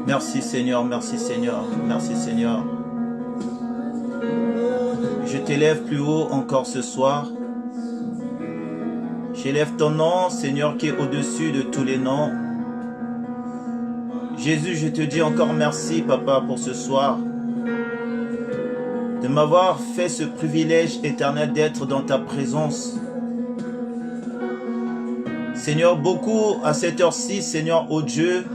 Merci Seigneur, merci Seigneur, merci Seigneur. Je t'élève plus haut encore ce soir. J'élève ton nom, Seigneur, qui est au-dessus de tous les noms. Jésus, je te dis encore merci, Papa, pour ce soir, de m'avoir fait ce privilège éternel d'être dans ta présence. Seigneur, beaucoup à cette heure-ci, Seigneur, ô Dieu,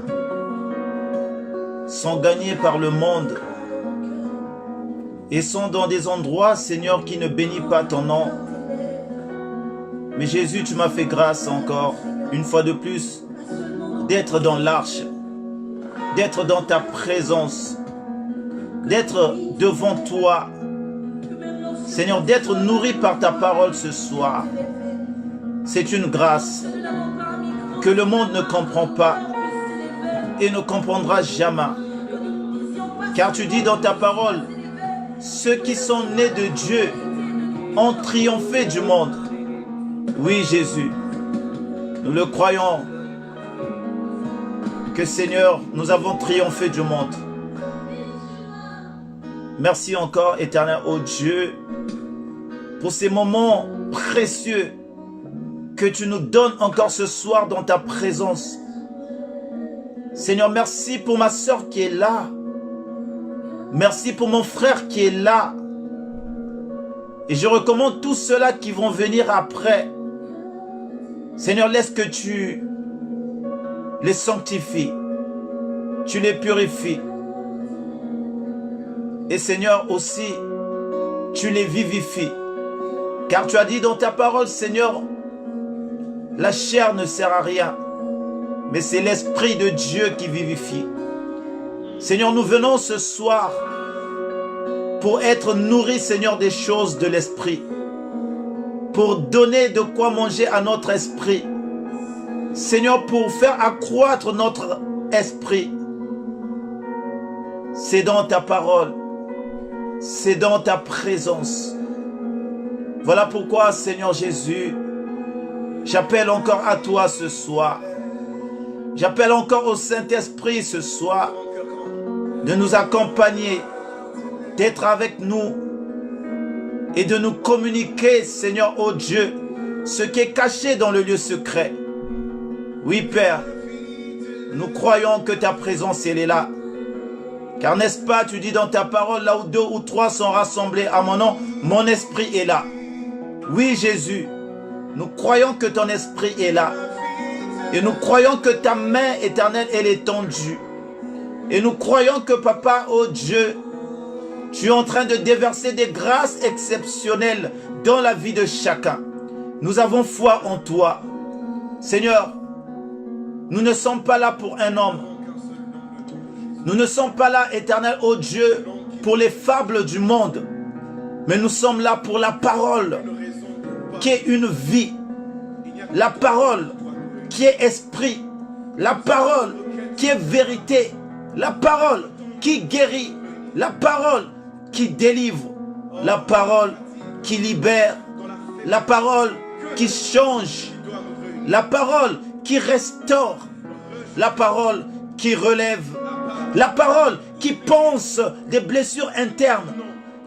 sont gagnés par le monde et sont dans des endroits, Seigneur, qui ne bénissent pas ton nom. Mais Jésus, tu m'as fait grâce encore, une fois de plus, d'être dans l'arche, d'être dans ta présence, d'être devant toi, Seigneur, d'être nourri par ta parole ce soir. C'est une grâce que le monde ne comprend pas et ne comprendra jamais. Car tu dis dans ta parole, ceux qui sont nés de Dieu ont triomphé du monde. Oui, Jésus, nous le croyons que Seigneur, nous avons triomphé du monde. Merci encore, éternel, ô Dieu, pour ces moments précieux que tu nous donnes encore ce soir dans ta présence. Seigneur, merci pour ma soeur qui est là. Merci pour mon frère qui est là. Et je recommande tous ceux-là qui vont venir après. Seigneur, laisse que tu les sanctifies. Tu les purifies. Et Seigneur aussi, tu les vivifies. Car tu as dit dans ta parole, Seigneur, la chair ne sert à rien, mais c'est l'Esprit de Dieu qui vivifie. Seigneur, nous venons ce soir pour être nourris, Seigneur, des choses de l'Esprit, pour donner de quoi manger à notre esprit. Seigneur, pour faire accroître notre esprit. C'est dans ta parole, c'est dans ta présence. Voilà pourquoi, Seigneur Jésus, j'appelle encore à toi ce soir. J'appelle encore au Saint-Esprit ce soir de nous accompagner, d'être avec nous et de nous communiquer, Seigneur, ô Dieu, ce qui est caché dans le lieu secret. Oui, Père, nous croyons que ta présence, elle est là. Car n'est-ce pas, tu dis dans ta parole, là où 2 ou 3 sont rassemblés à mon nom, mon esprit est là. Oui, Jésus, nous croyons que ton esprit est là. Et nous croyons que ta main éternelle, elle est tendue. Et nous croyons que, Papa, oh Dieu, tu es en train de déverser des grâces exceptionnelles dans la vie de chacun. Nous avons foi en toi. Seigneur, nous ne sommes pas là pour un homme. Nous ne sommes pas là, éternel, oh Dieu, pour les fables du monde. Mais nous sommes là pour la parole qui est une vie. La parole qui est esprit. La parole qui est vérité. La parole qui guérit. La parole qui délivre. La parole qui libère. La parole qui change. La parole qui restaure. La parole qui relève. La parole qui pense des blessures internes.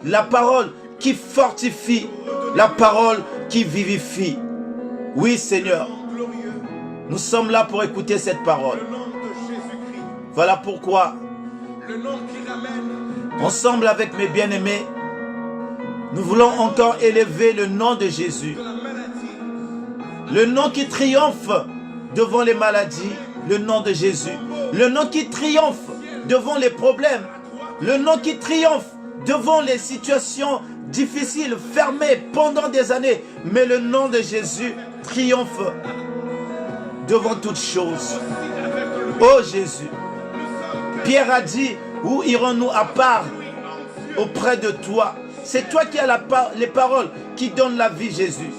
La parole qui fortifie. La parole qui vivifie. Oui, Seigneur, nous sommes là pour écouter cette parole. Voilà pourquoi, ensemble avec mes bien-aimés, nous voulons encore élever le nom de Jésus. Le nom qui triomphe devant les maladies, le nom de Jésus. Le nom qui triomphe devant les problèmes. Le nom qui triomphe devant les situations difficiles, fermées pendant des années. Mais le nom de Jésus triomphe devant toutes choses. Oh Jésus, Pierre a dit, où irons-nous à part auprès de toi? C'est toi qui as les paroles qui donnent la vie, Jésus.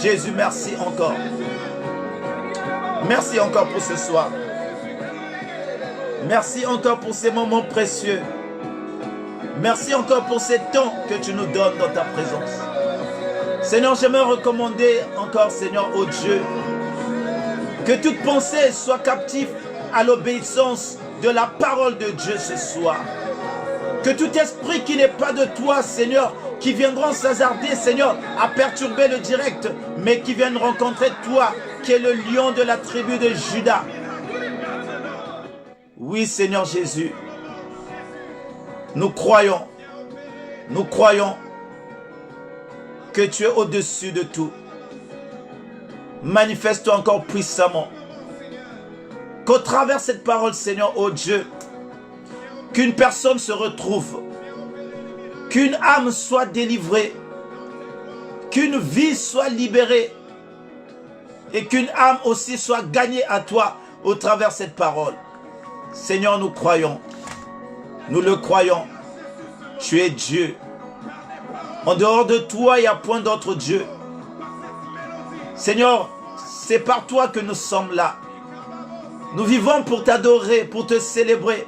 Jésus, merci encore. Merci encore pour ce soir. Merci encore pour ces moments précieux. Merci encore pour ces temps que tu nous donnes dans ta présence. Seigneur, j'aimerais recommander encore, Seigneur, ô Dieu, que toute pensée soit captive à l'obéissance de la parole de Dieu ce soir. Que tout esprit qui n'est pas de toi, Seigneur, qui viendront s'hasarder, Seigneur, à perturber le direct, mais qui viennent rencontrer toi, qui est le lion de la tribu de Juda. Oui, Seigneur Jésus, nous croyons que tu es au-dessus de tout. Manifeste-toi encore puissamment. Qu'au travers de cette parole, Seigneur, oh Dieu, qu'une personne se retrouve, qu'une âme soit délivrée, qu'une vie soit libérée et qu'une âme aussi soit gagnée à toi au travers de cette parole. Seigneur, nous croyons, nous le croyons, tu es Dieu. En dehors de toi, il n'y a point d'autre Dieu. Seigneur, c'est par toi que nous sommes là. Nous vivons pour t'adorer, pour te célébrer,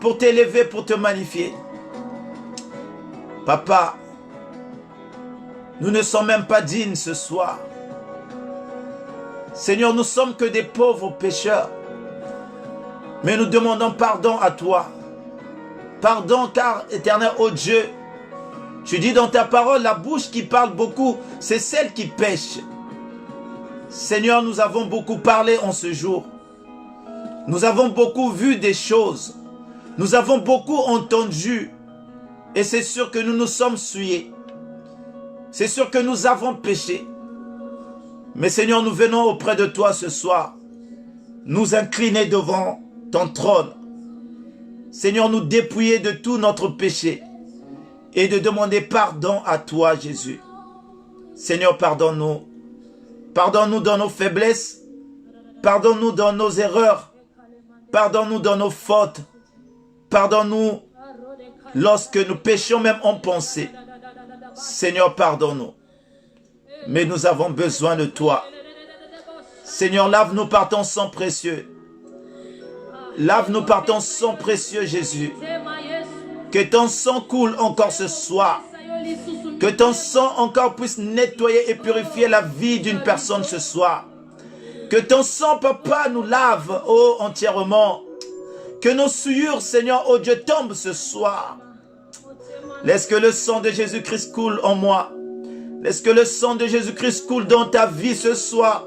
pour t'élever, pour te magnifier. Papa, nous ne sommes même pas dignes ce soir. Seigneur, nous sommes que des pauvres pécheurs. Mais nous demandons pardon à toi. Pardon car, éternel, ô Dieu, tu dis dans ta parole, la bouche qui parle beaucoup, c'est celle qui pêche. Seigneur, nous avons beaucoup parlé en ce jour. Nous avons beaucoup vu des choses. Nous avons beaucoup entendu. Et c'est sûr que nous nous sommes souillés. C'est sûr que nous avons péché. Mais Seigneur, nous venons auprès de toi ce soir, nous incliner devant ton trône. Seigneur, nous dépouiller de tout notre péché et de demander pardon à toi, Jésus. Seigneur, pardonne-nous. Pardonne-nous dans nos faiblesses. Pardonne-nous dans nos erreurs. Pardonne-nous dans nos fautes. Pardonne-nous lorsque nous péchons même en pensée. Seigneur, pardonne-nous. Mais nous avons besoin de toi. Seigneur, lave-nous par ton sang précieux. Lave-nous par ton sang précieux, Jésus. Que ton sang coule encore ce soir. Que ton sang encore puisse nettoyer et purifier la vie d'une personne ce soir. Que ton sang, Papa, nous lave, oh, entièrement. Que nos souillures, Seigneur, oh Dieu, tombent ce soir. Laisse que le sang de Jésus-Christ coule en moi. Laisse que le sang de Jésus-Christ coule dans ta vie ce soir.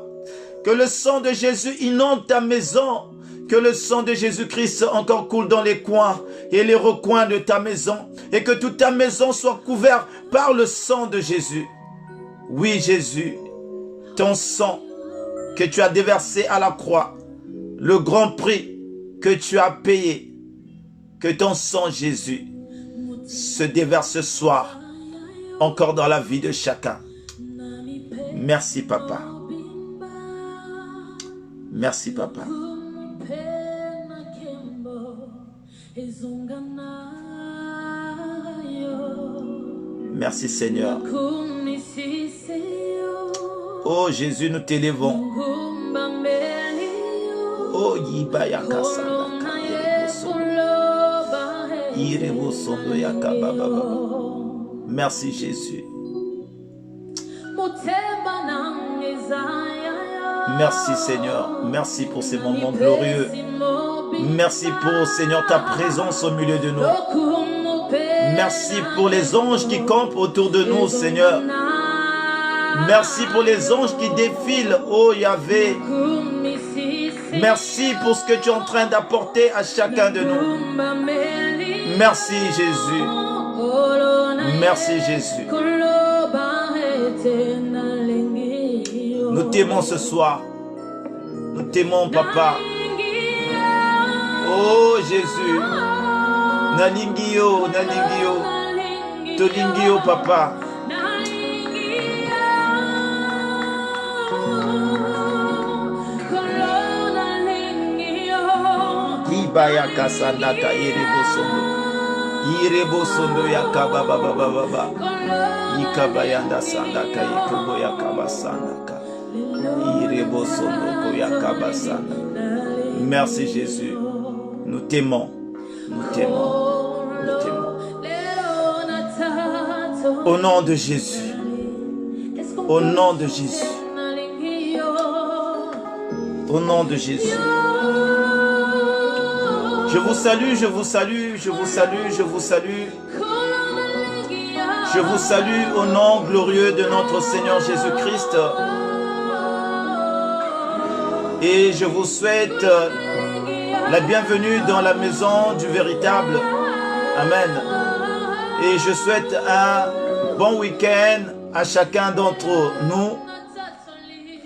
Que le sang de Jésus inonde ta maison. Que le sang de Jésus-Christ encore coule dans les coins et les recoins de ta maison. Et que toute ta maison soit couverte par le sang de Jésus. Oui, Jésus, ton sang que tu as déversé à la croix, le grand prix que tu as payé, que ton sang, Jésus, se déverse ce soir encore dans la vie de chacun. Merci, Papa. Merci, Papa. Merci, Seigneur. Oh Jésus, nous t'élevons. Oh Yibayaka Sandaka Irebosondo Yaka Baba. Merci Jésus. Merci Seigneur. Merci pour ces moments glorieux. Merci pour, Seigneur, ta présence au milieu de nous. Merci pour les anges qui campent autour de nous, Seigneur. Merci pour les anges qui défilent, oh Yahvé. Merci pour ce que tu es en train d'apporter à chacun de nous. Merci Jésus. Merci Jésus. Nous t'aimons ce soir. Nous t'aimons, Papa. Oh Jésus. Nalingio, Nalingio. Tolingio, Papa. Ibayaka Sanaka Irebosondo. Irebosondo Yakaba Baba Baba. Ikabayanda Sandaka Ikobo Yakaba Sandaka. Irebosondo Yakaba Sandaka. Merci Jésus. Nous t'aimons. Nous t'aimons. Nous t'aimons. Au nom de Jésus. Au nom de Jésus. Au nom de Jésus. Je vous salue, je vous salue, je vous salue, je vous salue. Je vous salue au nom glorieux de notre Seigneur Jésus-Christ. Et je vous souhaite la bienvenue dans la maison du véritable. Amen. Et je souhaite un bon week-end à chacun d'entre nous.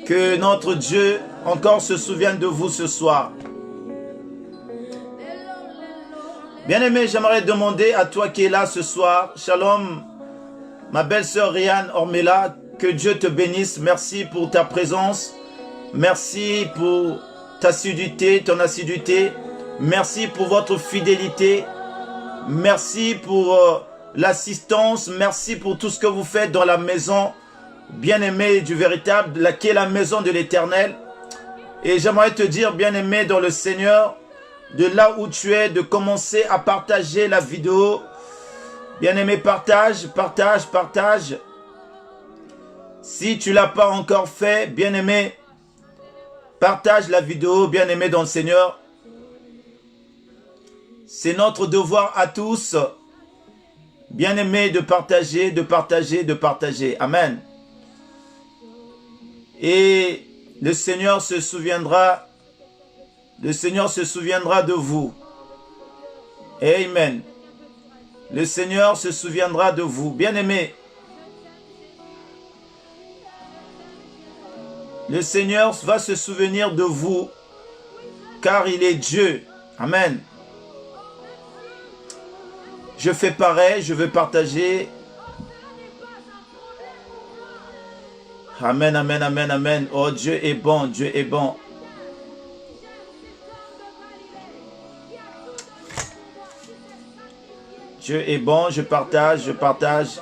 Que notre Dieu encore se souvienne de vous ce soir. Bien-aimé, j'aimerais demander à toi qui es là ce soir, Shalom, ma belle-sœur Rianne Ormela, que Dieu te bénisse. Merci pour ta présence. Merci pour ta assiduité, ton assiduité. Merci pour votre fidélité. Merci pour l'assistance. Merci pour tout ce que vous faites dans la maison bien-aimée du véritable, qui est la maison de l'Éternel. Et j'aimerais te dire, bien-aimé dans le Seigneur, de là où tu es, de commencer à partager la vidéo. Bien-aimé, partage, partage, partage. Si tu ne l'as pas encore fait, bien-aimé, partage la vidéo, bien-aimé dans le Seigneur. C'est notre devoir à tous, bien-aimé, de partager, de partager, de partager. Amen. Et le Seigneur se souviendra de vous. Amen. Le Seigneur se souviendra de vous. Bien-aimés, le Seigneur va se souvenir de vous, car il est Dieu. Amen. Je fais pareil, je veux partager. Amen, amen, amen, amen. Oh, Dieu est bon, Dieu est bon. Dieu est bon, je partage, je partage.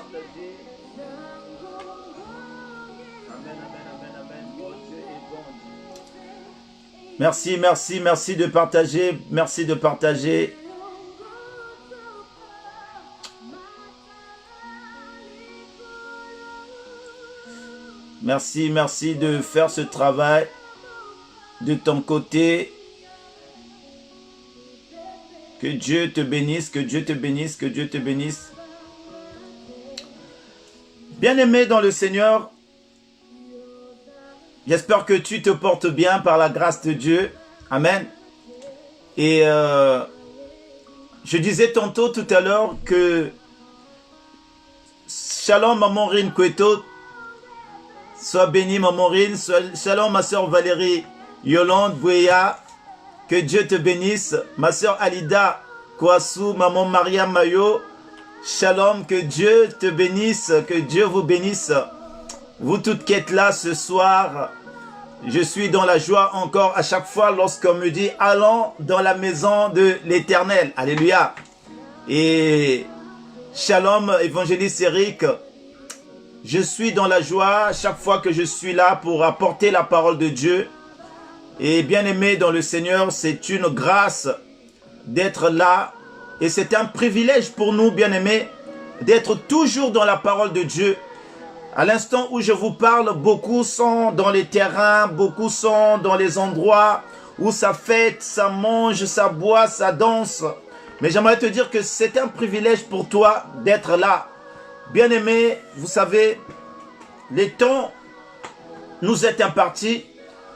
Merci, merci, merci de partager. Merci de partager. Merci, merci de faire ce travail de ton côté. Que Dieu te bénisse, que Dieu te bénisse, que Dieu te bénisse. Bien-aimé dans le Seigneur, j'espère que tu te portes bien par la grâce de Dieu. Amen. Et je disais tantôt tout à l'heure que Shalom Maman Rine Kweto, sois béni Maman Rine, Shalom ma soeur Valérie Yolande Bouya, que Dieu te bénisse. Ma soeur Alida Kouassou, Maman Maria Mayo, Shalom, que Dieu te bénisse, que Dieu vous bénisse. Vous toutes qui êtes là ce soir, je suis dans la joie encore à chaque fois lorsqu'on me dit « Allons dans la maison de l'Éternel ». Alléluia. Et Shalom, évangéliste Eric, je suis dans la joie à chaque fois que je suis là pour apporter la parole de Dieu. Et bien aimé dans le Seigneur, c'est une grâce d'être là. Et c'est un privilège pour nous, bien aimés, d'être toujours dans la parole de Dieu. À l'instant où je vous parle, beaucoup sont dans les terrains, beaucoup sont dans les endroits où ça fête, ça mange, ça boit, ça danse. Mais j'aimerais te dire que c'est un privilège pour toi d'être là. Bien aimé, vous savez, les temps nous est impartis.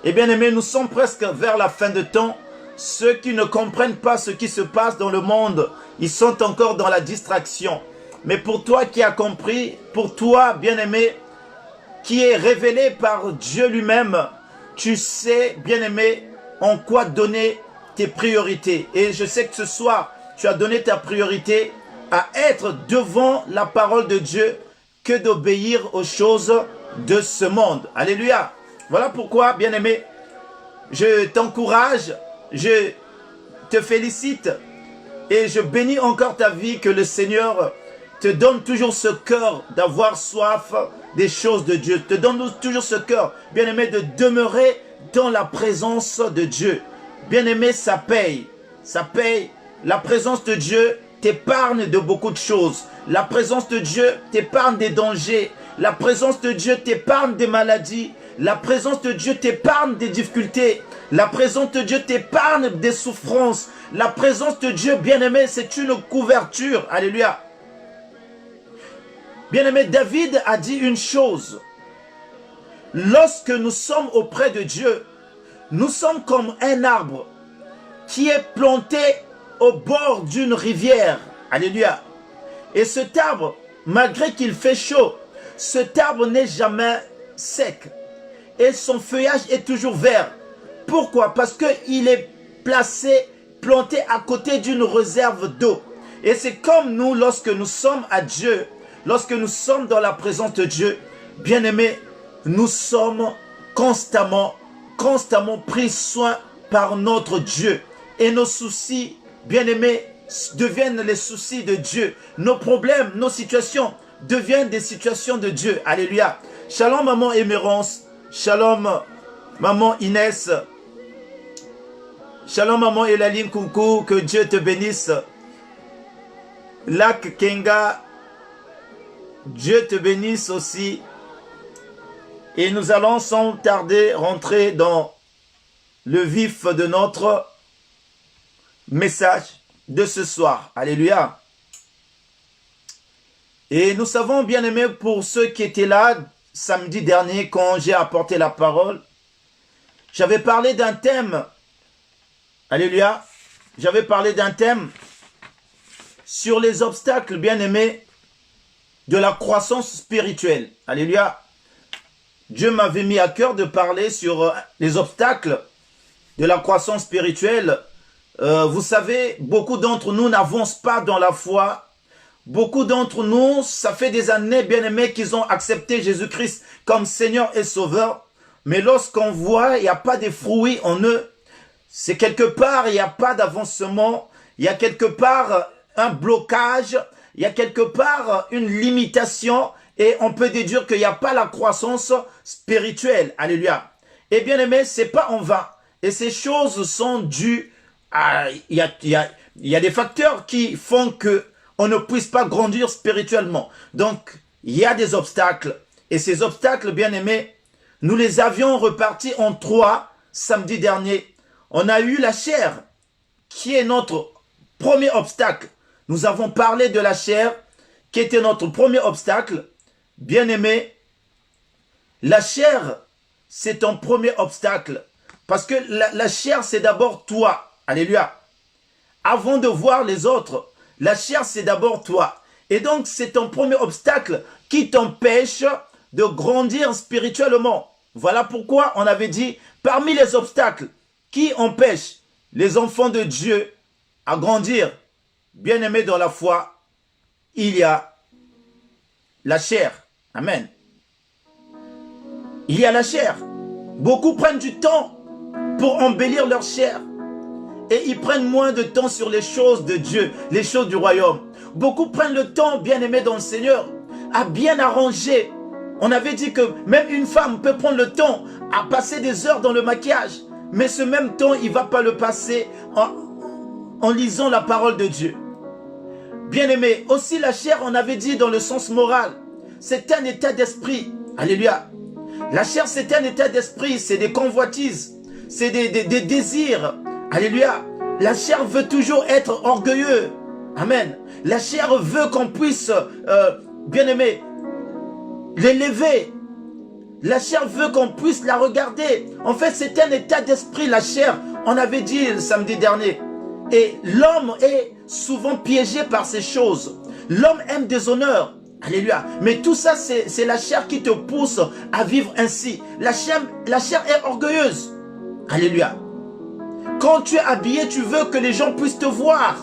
Et bien aimé, nous sommes presque vers la fin de temps. Ceux qui ne comprennent pas ce qui se passe dans le monde, ils sont encore dans la distraction. Mais pour toi qui as compris, pour toi, bien-aimé, qui est révélé par Dieu lui-même, tu sais, bien-aimé, en quoi donner tes priorités. Et je sais que ce soir, tu as donné ta priorité à être devant la parole de Dieu que d'obéir aux choses de ce monde. Alléluia. Voilà pourquoi, bien-aimé, je t'encourage, je te félicite et je bénis encore ta vie, que le Seigneur te donne toujours ce cœur d'avoir soif des choses de Dieu. Te donne toujours ce cœur, bien-aimé, de demeurer dans la présence de Dieu. Bien-aimé, ça paye. Ça paye. La présence de Dieu t'épargne de beaucoup de choses. La présence de Dieu t'épargne des dangers. La présence de Dieu t'épargne des maladies. La présence de Dieu t'épargne des difficultés. La présence de Dieu t'épargne des souffrances. La présence de Dieu, bien-aimé, c'est une couverture. Alléluia. Bien-aimé, David a dit une chose. Lorsque nous sommes auprès de Dieu, nous sommes comme un arbre qui est planté au bord d'une rivière. Alléluia. Et cet arbre, malgré qu'il fait chaud, cet arbre n'est jamais sec. Et son feuillage est toujours vert. Pourquoi? Parce qu'il est placé, planté à côté d'une réserve d'eau. Et c'est comme nous, lorsque nous sommes à Dieu, lorsque nous sommes dans la présence de Dieu, bien-aimés, nous sommes constamment pris soin par notre Dieu. Et nos soucis, bien-aimés, deviennent les soucis de Dieu. Nos problèmes, nos situations deviennent des situations de Dieu. Alléluia. Shalom maman Émérance. Shalom maman Inès. Shalom maman Elaline Coucou. Que Dieu te bénisse. Lac Kenga. Dieu te bénisse aussi. Et nous allons sans tarder rentrer dans le vif de notre message de ce soir. Alléluia. Et nous savons, bien aimés, pour ceux qui étaient là samedi dernier quand j'ai apporté la parole, j'avais parlé d'un thème. Alléluia. J'avais parlé d'un thème sur les obstacles, bien aimés, de la croissance spirituelle. Alléluia. Dieu m'avait mis à cœur de parler sur les obstacles de la croissance spirituelle. Vous savez, beaucoup d'entre nous n'avancent pas dans la foi. Beaucoup d'entre nous, ça fait des années, bien aimés, qu'ils ont accepté Jésus-Christ comme Seigneur et Sauveur. Mais lorsqu'on voit, il n'y a pas de fruits en eux. C'est quelque part, il n'y a pas d'avancement. Il y a quelque part un blocage. Il y a quelque part une limitation. Et on peut déduire qu'il n'y a pas la croissance spirituelle. Alléluia. Et bien aimé, c'est pas en vain. Et ces choses sont dues à... Il y a des facteurs qui font que on ne puisse pas grandir spirituellement. Donc, il y a des obstacles. Et ces obstacles, bien aimés, nous les avions repartis en 3 samedi dernier. On a eu la chair, qui est notre premier obstacle. Nous avons parlé de la chair, qui était notre premier obstacle. Bien aimé, la chair, c'est ton premier obstacle. Parce que la chair, c'est d'abord toi. Alléluia. Avant de voir les autres, la chair, c'est d'abord toi. Et donc, c'est ton premier obstacle qui t'empêche de grandir spirituellement. Voilà pourquoi on avait dit, parmi les obstacles qui empêchent les enfants de Dieu à grandir, bien aimés dans la foi, il y a la chair. Amen. Il y a la chair. Beaucoup prennent du temps pour embellir leur chair. Et ils prennent moins de temps sur les choses de Dieu, les choses du royaume. Beaucoup prennent le temps, bien aimé dans le Seigneur, à bien arranger. On avait dit que même une femme peut prendre le temps à passer des heures dans le maquillage. Mais ce même temps, il ne va pas le passer en lisant la parole de Dieu. Bien aimé, aussi la chair, on avait dit dans le sens moral, c'est un état d'esprit. Alléluia. La chair, c'est un état d'esprit, c'est des convoitises, c'est des désirs. Alléluia. La chair veut toujours être orgueilleux. Amen. La chair veut qu'on puisse, bien aimé, l'élever. La chair veut qu'on puisse la regarder. En fait, c'est un état d'esprit, la chair. On avait dit le samedi dernier. Et l'homme est souvent piégé par ces choses. L'homme aime des honneurs. Alléluia. Mais tout ça, c'est la chair qui te pousse à vivre ainsi. La chair est orgueilleuse. Alléluia. Quand tu es habillé, tu veux que les gens puissent te voir.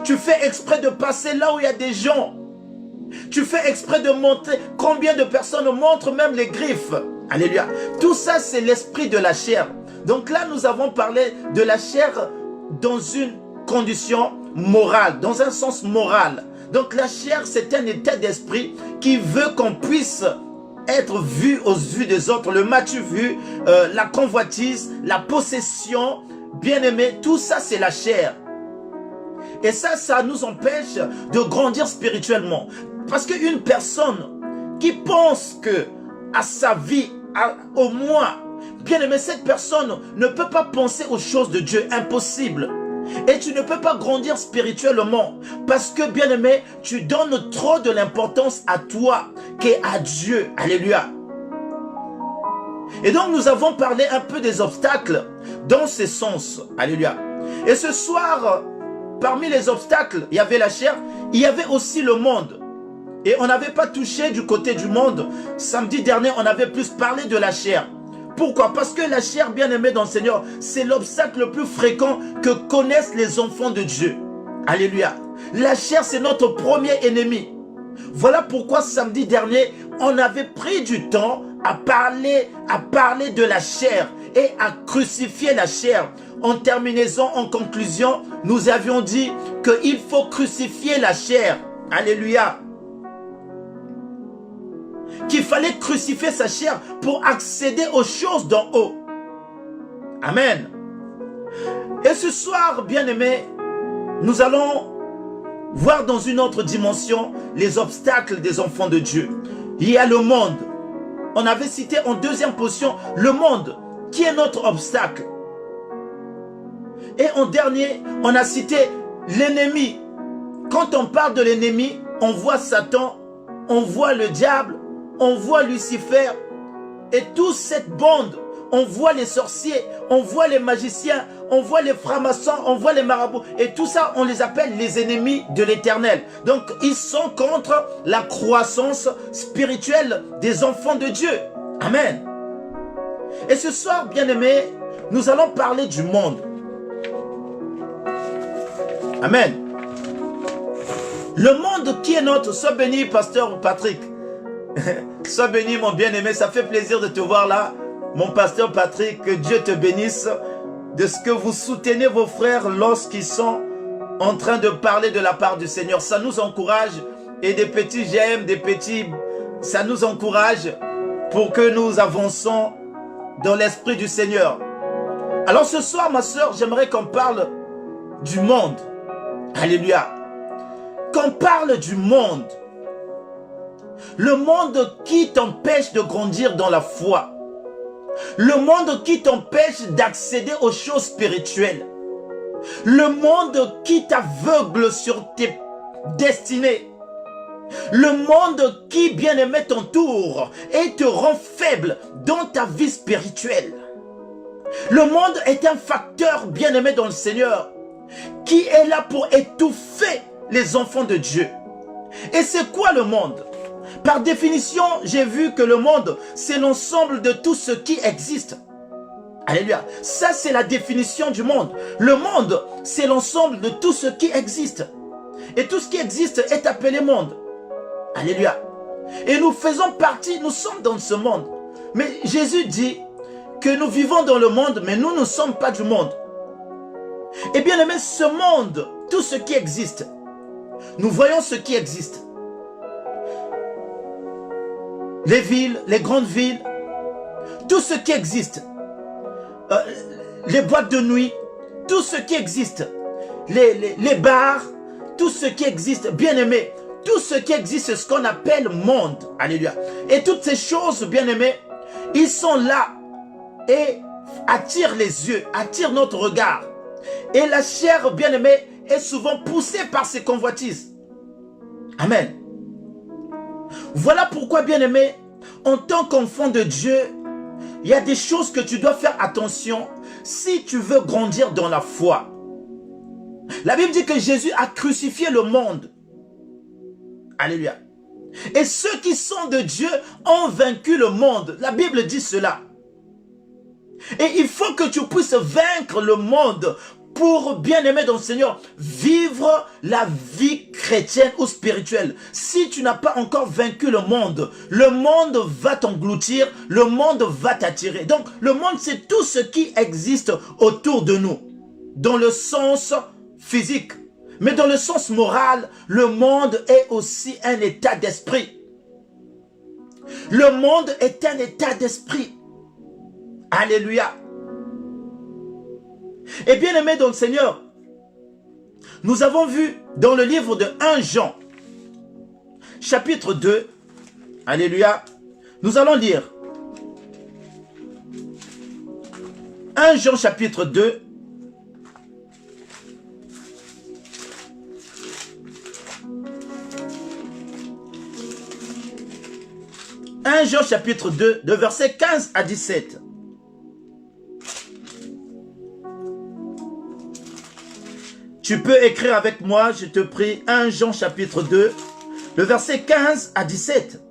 Tu fais exprès de passer là où il y a des gens. Tu fais exprès de montrer. Combien de personnes montrent même les griffes. Alléluia. Tout ça, c'est l'esprit de la chair. Donc là, nous avons parlé de la chair dans une condition morale, dans un sens moral. Donc la chair, c'est un état d'esprit qui veut qu'on puisse être vu aux yeux des autres. Le m'as-tu vu, la convoitise, la possession, bien-aimé, tout ça, c'est la chair. Et ça nous empêche de grandir spirituellement. Parce qu'une personne qui pense que à sa vie, au moi. Bien-aimé, cette personne ne peut pas penser aux choses de Dieu, impossible. Et tu ne peux pas grandir spirituellement parce que, bien-aimé, tu donnes trop de l'importance à toi qu'à Dieu. Alléluia. Et donc, nous avons parlé un peu des obstacles dans ce sens. Alléluia. Et ce soir, parmi les obstacles, il y avait la chair, il y avait aussi le monde. Et on n'avait pas touché du côté du monde. Samedi dernier, on avait plus parlé de la chair. Pourquoi? Parce que la chair, bien-aimée dans le Seigneur, c'est l'obstacle le plus fréquent que connaissent les enfants de Dieu. Alléluia. La chair, c'est notre premier ennemi. Voilà pourquoi samedi dernier, on avait pris du temps à parler de la chair et à crucifier la chair. En terminaison, en conclusion, nous avions dit qu'il faut crucifier la chair. Alléluia. Qu'il fallait crucifier sa chair pour accéder aux choses d'en haut. Amen. Et ce soir, bien-aimés, nous allons voir dans une autre dimension les obstacles des enfants de Dieu. Il y a le monde. On avait cité en deuxième position le monde, qui est notre obstacle. Et en dernier, on a cité l'ennemi. Quand on parle de l'ennemi, on voit Satan, on voit le diable, on voit Lucifer et toute cette bande. On voit les sorciers, on voit les magiciens, on voit les francs-maçons, on voit les marabouts. Et tout ça, on les appelle les ennemis de l'Éternel. Donc, ils sont contre la croissance spirituelle des enfants de Dieu. Amen. Et ce soir, bien-aimés, nous allons parler du monde. Amen. Le monde qui est notre, sois béni, pasteur Patrick. Sois béni, mon bien-aimé, ça fait plaisir de te voir là. Mon pasteur Patrick, que Dieu te bénisse de ce que vous soutenez vos frères lorsqu'ils sont en train de parler de la part du Seigneur. Ça nous encourage et des petits j'aime, des petits, ça nous encourage pour que nous avançons dans l'esprit du Seigneur. Alors ce soir, ma soeur, j'aimerais qu'on parle du monde. Alléluia. Qu'on parle du monde. Le monde qui t'empêche de grandir dans la foi. Le monde qui t'empêche d'accéder aux choses spirituelles. Le monde qui t'aveugle sur tes destinées. Le monde qui, bien-aimé, t'entoure et te rend faible dans ta vie spirituelle. Le monde est un facteur, bien-aimé dans le Seigneur, qui est là pour étouffer les enfants de Dieu. Et c'est quoi le monde? Par définition, j'ai vu que le monde, c'est l'ensemble de tout ce qui existe. Alléluia. Ça, c'est la définition du monde. Le monde, c'est l'ensemble de tout ce qui existe. Et tout ce qui existe est appelé monde. Alléluia. Et nous faisons partie, nous sommes dans ce monde. Mais Jésus dit que nous vivons dans le monde, mais nous ne sommes pas du monde. Et bien aimé, ce monde, tout ce qui existe, nous voyons ce qui existe. Les villes, les grandes villes, tout ce qui existe, les boîtes de nuit, tout ce qui existe, les bars, tout ce qui existe, bien aimé, tout ce qui existe, c'est ce qu'on appelle monde. Alléluia. Et toutes ces choses, bien aimé, ils sont là et attirent les yeux, attirent notre regard. Et la chair, bien aimé, est souvent poussée par ses convoitises. Amen. Voilà pourquoi, bien-aimé, en tant qu'enfant de Dieu, il y a des choses que tu dois faire attention si tu veux grandir dans la foi. La Bible dit que Jésus a crucifié le monde. Alléluia. Et ceux qui sont de Dieu ont vaincu le monde. La Bible dit cela. Et il faut que tu puisses vaincre le monde pour, bien-aimé dans le Seigneur, vivre la vie chrétienne ou spirituelle. Si tu n'as pas encore vaincu le monde va t'engloutir, le monde va t'attirer. Donc, le monde, c'est tout ce qui existe autour de nous, dans le sens physique. Mais dans le sens moral, le monde est aussi un état d'esprit. Le monde est un état d'esprit. Alléluia. Et bien aimé dans le Seigneur, nous avons vu dans le livre de 1 Jean, chapitre 2, alléluia, nous allons lire 1 Jean chapitre 2. « 1 Jean chapitre 2, de versets 15 à 17. Tu peux écrire avec moi, je te prie, 1 Jean chapitre 2, le verset 15 à 17.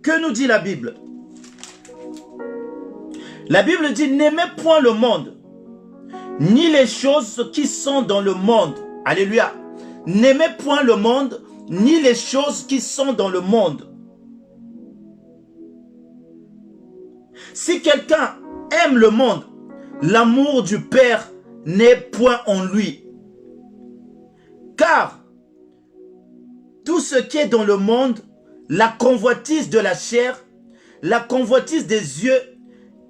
Que nous dit la Bible? La Bible dit, n'aimez point le monde, ni les choses qui sont dans le monde. Alléluia. N'aimez point le monde, ni les choses qui sont dans le monde. Si quelqu'un aime le monde, l'amour du Père n'est point en lui. Car tout ce qui est dans le monde, la convoitise de la chair, la convoitise des yeux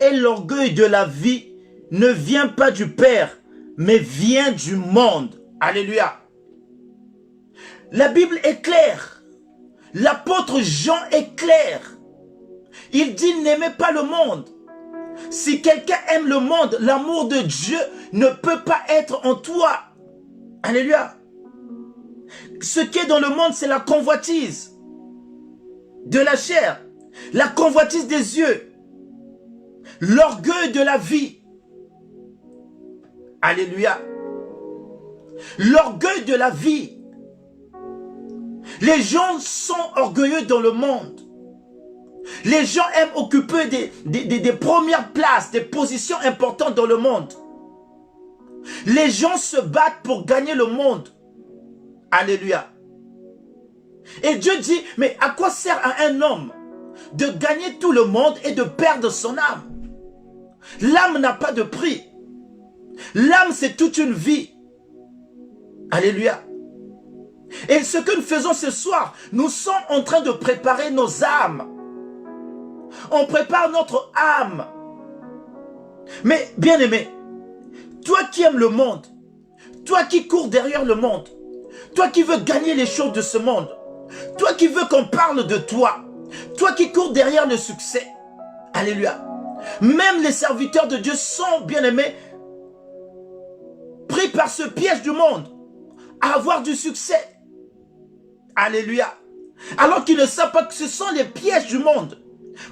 et l'orgueil de la vie ne vient pas du Père, mais vient du monde. Alléluia. La Bible est claire. L'apôtre Jean est clair. Il dit, n'aimez pas le monde. Si quelqu'un aime le monde, l'amour de Dieu ne peut pas être en toi. Alléluia. Ce qui est dans le monde, c'est la convoitise de la chair, la convoitise des yeux, l'orgueil de la vie. Alléluia. L'orgueil de la vie. Les gens sont orgueilleux dans le monde. Les gens aiment occuper des premières places, des positions importantes dans le monde. Les gens se battent pour gagner le monde. Alléluia. Et Dieu dit, mais à quoi sert à un homme de gagner tout le monde et de perdre son âme? L'âme n'a pas de prix. L'âme, c'est toute une vie. Alléluia. Et ce que nous faisons ce soir, nous sommes en train de préparer nos âmes. On prépare notre âme. Mais bien aimé, toi qui aimes le monde, toi qui cours derrière le monde, toi qui veux gagner les choses de ce monde, toi qui veux qu'on parle de toi, toi qui cours derrière le succès, alléluia. Même les serviteurs de Dieu sont, bien aimés, pris par ce piège du monde, à avoir du succès. Alléluia. Alors qu'ils ne savent pas que ce sont les pièges du monde.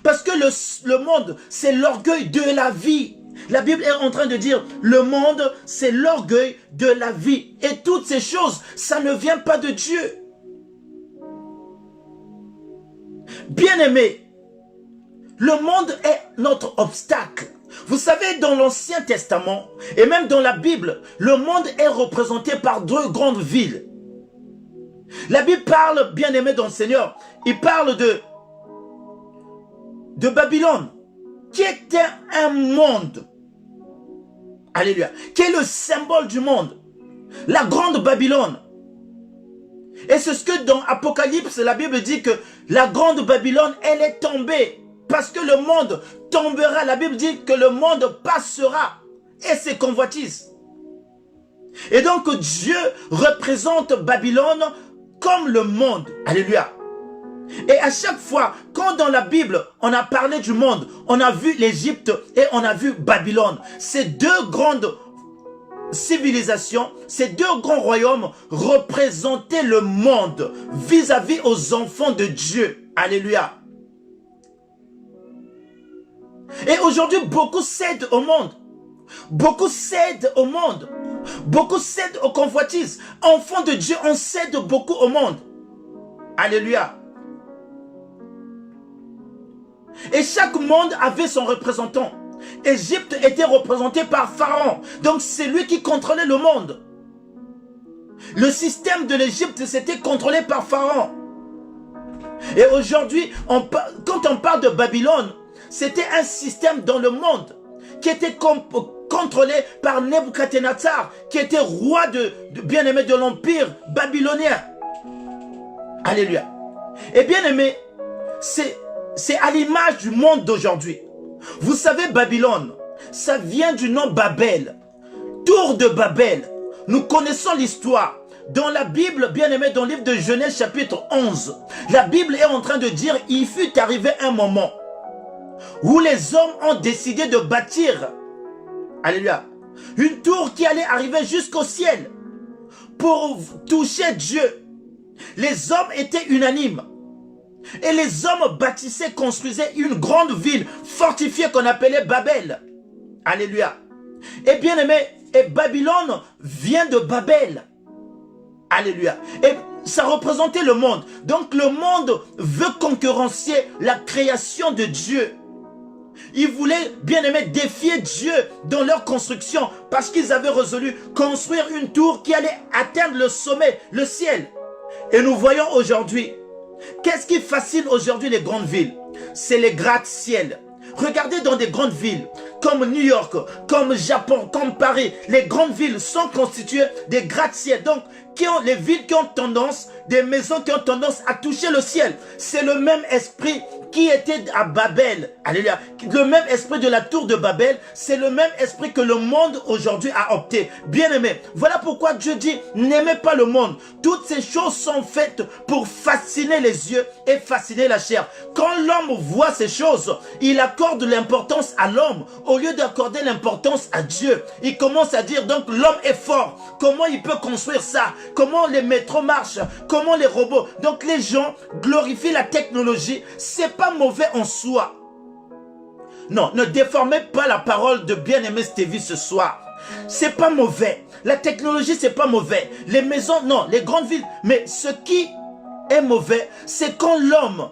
Parce que le monde, c'est l'orgueil de la vie. La Bible est en train de dire, le monde, c'est l'orgueil de la vie. Et toutes ces choses, ça ne vient pas de Dieu. Bien-aimé, le monde est notre obstacle. Vous savez, dans l'Ancien Testament, et même dans la Bible, le monde est représenté par deux grandes villes. La Bible parle, bien-aimé dans le Seigneur, il parle de Babylone, qui était un monde, alléluia, qui est le symbole du monde, la grande Babylone. Et c'est ce que dans Apocalypse, la Bible dit que la grande Babylone, elle est tombée, parce que le monde tombera. La Bible dit que le monde passera, et ses convoitises. Et donc Dieu représente Babylone comme le monde, alléluia. Et à chaque fois, quand dans la Bible, on a parlé du monde, on a vu l'Égypte et on a vu Babylone. Ces deux grandes civilisations, ces deux grands royaumes représentaient le monde vis-à-vis aux enfants de Dieu. Alléluia. Et aujourd'hui, beaucoup cèdent au monde. Beaucoup cèdent au monde. Beaucoup cèdent aux convoitises. Enfants de Dieu, on cède beaucoup au monde. Alléluia. Et chaque monde avait son représentant. Égypte était représentée par Pharaon. Donc c'est lui qui contrôlait le monde. Le système de l'Égypte, c'était contrôlé par Pharaon. Et aujourd'hui, quand on parle de Babylone, c'était un système dans le monde qui était contrôlé par Nebuchadnezzar, qui était roi bien-aimé de l'empire babylonien. Alléluia. Et bien-aimé, c'est à l'image du monde d'aujourd'hui. Vous savez, Babylone, ça vient du nom Babel, tour de Babel. Nous connaissons l'histoire. Dans la Bible, bien-aimé, dans le livre de Genèse chapitre 11, la Bible est en train de dire, il fut arrivé un moment où les hommes ont décidé de bâtir, alléluia, une tour qui allait arriver jusqu'au ciel pour toucher Dieu. Les hommes étaient unanimes. Et les hommes bâtissaient, construisaient une grande ville fortifiée qu'on appelait Babel. Alléluia. Et bien aimé, et Babylone vient de Babel. Alléluia. Et ça représentait le monde. Donc le monde veut concurrencer la création de Dieu. Ils voulaient, bien aimé, défier Dieu dans leur construction parce qu'ils avaient résolu construire une tour qui allait atteindre le sommet, le ciel. Et nous voyons aujourd'hui, qu'est-ce qui fascine aujourd'hui les grandes villes? C'est les gratte-ciel. Regardez dans des grandes villes comme New York, comme Japon, comme Paris, les grandes villes sont constituées des gratte-ciel. Donc, les villes qui ont tendance, des maisons qui ont tendance à toucher le ciel. C'est le même esprit qui était à Babel. Alléluia. Le même esprit de la tour de Babel, c'est le même esprit que le monde aujourd'hui a opté. Bien aimé, voilà pourquoi Dieu dit, n'aimez pas le monde. Toutes ces choses sont faites pour fasciner les yeux et fasciner la chair. Quand l'homme voit ces choses, il accorde l'importance à l'homme au lieu d'accorder l'importance à Dieu. Il commence à dire, donc l'homme est fort. Comment il peut construire ça? Comment les métros marchent? Comment les robots? Donc les gens glorifient la technologie. C'est pas mauvais en soi. Non, ne déformez pas la parole de bien-aimé Stevie ce soir. C'est pas mauvais. La technologie, c'est pas mauvais. Les maisons, non, les grandes villes. Mais ce qui est mauvais, c'est quand l'homme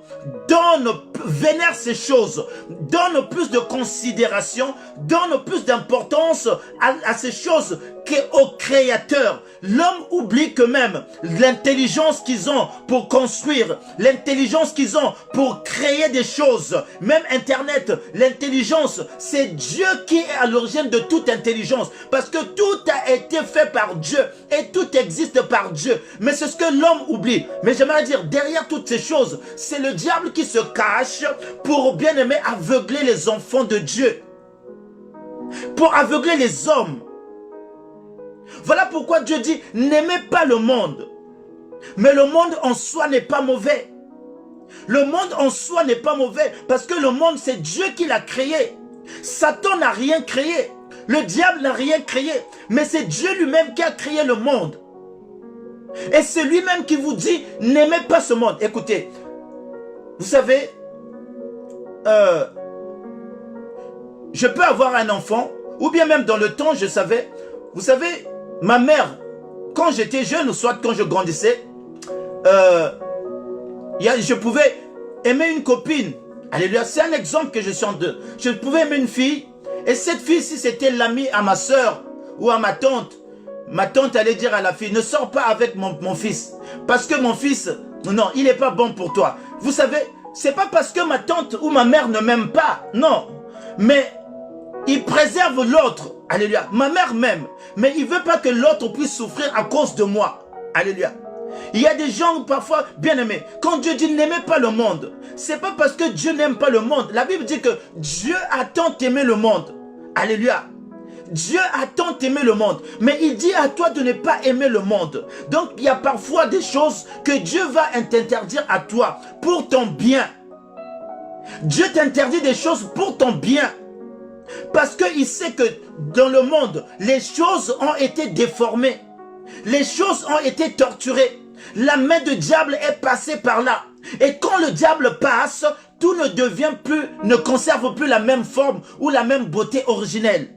vénère ces choses, donne plus de considération, donne plus d'importance à ces choses qu'au Créateur. L'homme oublie que même l'intelligence qu'ils ont pour construire, l'intelligence qu'ils ont pour créer des choses, même Internet, l'intelligence, c'est Dieu qui est à l'origine de toute intelligence, parce que tout a été fait par Dieu et tout existe par Dieu. Mais c'est ce que l'homme oublie. Mais j'aimerais dire, derrière toutes ces choses, c'est le diable qui se cache pour, bien aimer, aveugler les enfants de Dieu, pour aveugler les hommes. Voilà pourquoi Dieu dit, n'aimez pas le monde. Mais le monde en soi n'est pas mauvais. Le monde en soi n'est pas mauvais parce que le monde, c'est Dieu qui l'a créé. Satan n'a rien créé. Le diable n'a rien créé. Mais c'est Dieu lui-même qui a créé le monde. Et c'est lui-même qui vous dit, n'aimez pas ce monde. Écoutez, vous savez, je peux avoir un enfant, ou bien même dans le temps, je savais, vous savez, ma mère, quand j'étais jeune, ou soit quand je grandissais, je pouvais aimer une copine. Alléluia, c'est un exemple que je suis en deux. Je pouvais aimer une fille, et cette fille, si c'était l'amie à ma soeur ou à ma tante allait dire à la fille, ne sors pas avec mon fils, parce que mon fils, non, il n'est pas bon pour toi. Vous savez, c'est pas parce que ma tante ou ma mère ne m'aime pas, non, mais il préserve l'autre. Alléluia. Ma mère m'aime, mais il ne veut pas que l'autre puisse souffrir à cause de moi. Alléluia. Il y a des gens parfois, bien aimés, quand Dieu dit n'aimez pas le monde, c'est pas parce que Dieu n'aime pas le monde. La Bible dit que Dieu a tant aimé le monde. Alléluia. Dieu a tant aimé le monde, mais il dit à toi de ne pas aimer le monde. Donc il y a parfois des choses que Dieu va t'interdire à toi pour ton bien. Dieu t'interdit des choses pour ton bien. Parce qu'il sait que dans le monde, les choses ont été déformées. Les choses ont été torturées. La main du diable est passée par là. Et quand le diable passe, tout ne devient plus, ne conserve plus la même forme ou la même beauté originelle.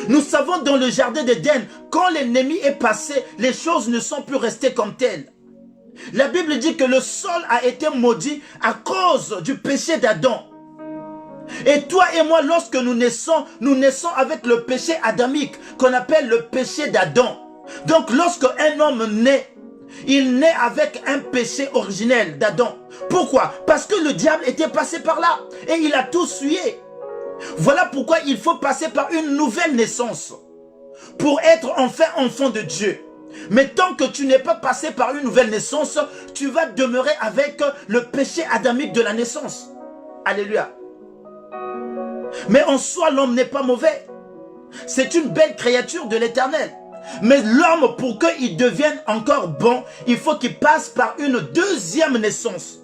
Nous savons dans le jardin d'Éden, quand l'ennemi est passé, les choses ne sont plus restées comme telles. La Bible dit que le sol a été maudit à cause du péché d'Adam. Et toi et moi, lorsque nous naissons avec le péché adamique, qu'on appelle le péché d'Adam. Donc lorsque un homme naît, il naît avec un péché originel d'Adam. Pourquoi? Parce que le diable était passé par là et il a tout souillé. Voilà pourquoi il faut passer par une nouvelle naissance pour être enfin enfant de Dieu. Mais tant que tu n'es pas passé par une nouvelle naissance, tu vas demeurer avec le péché adamique de la naissance. Alléluia. Mais en soi, l'homme n'est pas mauvais. C'est une belle créature de l'Éternel. Mais l'homme, pour qu'il devienne encore bon, il faut qu'il passe par une deuxième naissance.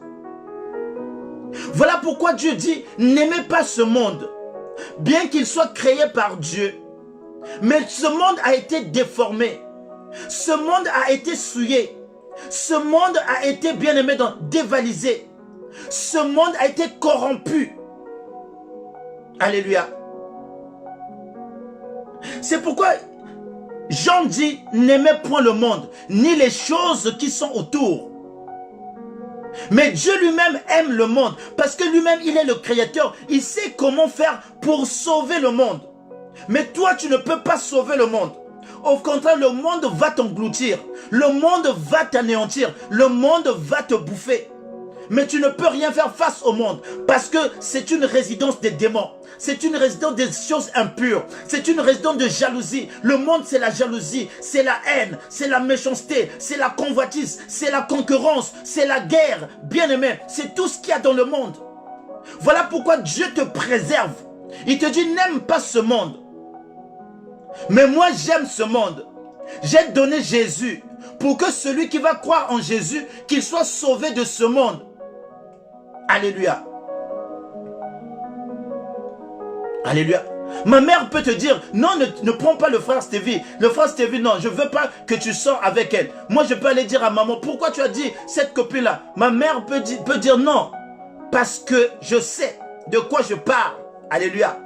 Voilà pourquoi Dieu dit, n'aimez pas ce monde, bien qu'il soit créé par Dieu. Mais ce monde a été déformé. Ce monde a été souillé. Ce monde a été, bien aimé, dévalisé. Ce monde a été corrompu. Alléluia. C'est pourquoi Jean dit, n'aimez point le monde, ni les choses qui sont autour. Mais Dieu lui-même aime le monde, parce que lui-même, il est le créateur. Il sait comment faire pour sauver le monde. Mais toi, tu ne peux pas sauver le monde. Au contraire, le monde va t'engloutir. Le monde va t'anéantir. Le monde va te bouffer. Mais tu ne peux rien faire face au monde, parce que c'est une résidence des démons. C'est une résidence des choses impures. C'est une résidence de jalousie. Le monde, c'est la jalousie, c'est la haine, c'est la méchanceté, c'est la convoitise, c'est la concurrence, c'est la guerre. Bien-aimé, c'est tout ce qu'il y a dans le monde. Voilà pourquoi Dieu te préserve. Il te dit, n'aime pas ce monde. Mais moi, j'aime ce monde. J'ai donné Jésus pour que celui qui va croire en Jésus, qu'il soit sauvé de ce monde. Alléluia. Alléluia. Ma mère peut te dire, non, ne prends pas le frère Stevie. Le frère Stevie, non, je ne veux pas que tu sors avec elle. Moi, je peux aller dire à maman, pourquoi tu as dit cette copine-là? Ma mère peut dire non, parce que je sais de quoi je parle. Alléluia.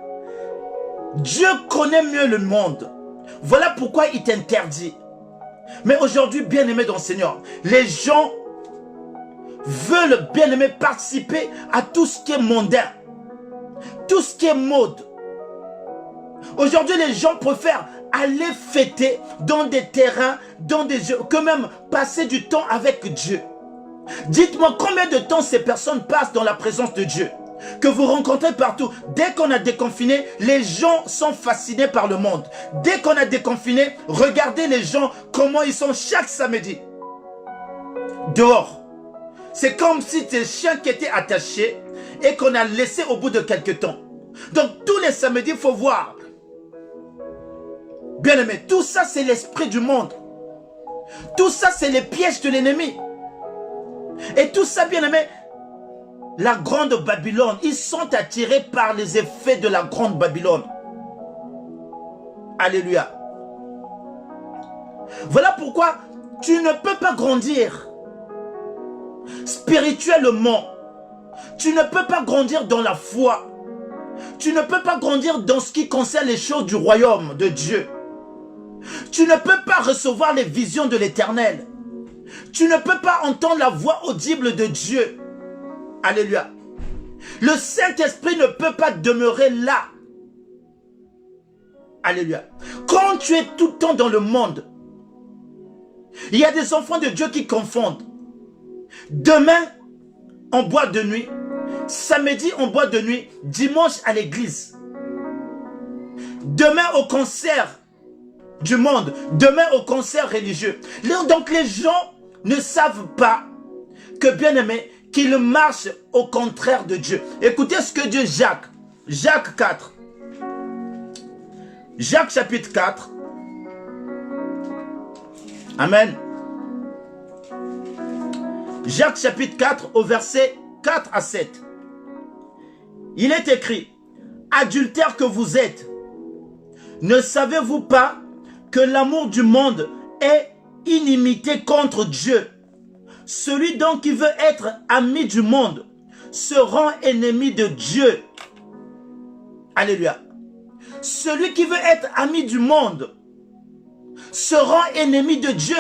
Dieu connaît mieux le monde. Voilà pourquoi il t'interdit. Mais aujourd'hui, bien-aimé dans le Seigneur, les gens veulent, bien-aimé, participer à tout ce qui est mondain, tout ce qui est mode. Aujourd'hui, les gens préfèrent aller fêter dans des terrains, dans des jeux, que même passer du temps avec Dieu. Dites-moi combien de temps ces personnes passent dans la présence de Dieu, que vous rencontrez partout. Dès qu'on a déconfiné, les gens sont fascinés par le monde. Dès qu'on a déconfiné, regardez les gens, comment ils sont chaque samedi. Dehors. C'est comme si c'était des chiens qui étaient attachés et qu'on a laissé au bout de quelques temps. Donc tous les samedis, il faut voir. Bien aimé, tout ça c'est l'esprit du monde. Tout ça c'est les pièges de l'ennemi. Et tout ça, bien aimé, la grande Babylone, ils sont attirés par les effets de la grande Babylone. Alléluia. Voilà pourquoi tu ne peux pas grandir spirituellement. Tu ne peux pas grandir dans la foi. Tu ne peux pas grandir dans ce qui concerne les choses du royaume de Dieu. Tu ne peux pas recevoir les visions de l'Éternel. Tu ne peux pas entendre la voix audible de Dieu. Alléluia. Le Saint-Esprit ne peut pas demeurer là. Alléluia. Quand tu es tout le temps dans le monde, il y a des enfants de Dieu qui confondent. Demain, en boîte de nuit. Samedi, en boîte de nuit. Dimanche, à l'église. Demain, au concert du monde. Demain, au concert religieux. Donc, les gens ne savent pas que, bien aimé, qu'ils marchent au contraire de Dieu. Écoutez ce que dit Jacques 4. Jacques chapitre 4. Amen. Jacques chapitre 4 au verset 4 à 7. Il est écrit, adultères que vous êtes, ne savez-vous pas que l'amour du monde est inimité contre Dieu? Celui donc qui veut être ami du monde se rend ennemi de Dieu. Alléluia. Celui qui veut être ami du monde se rend ennemi de Dieu.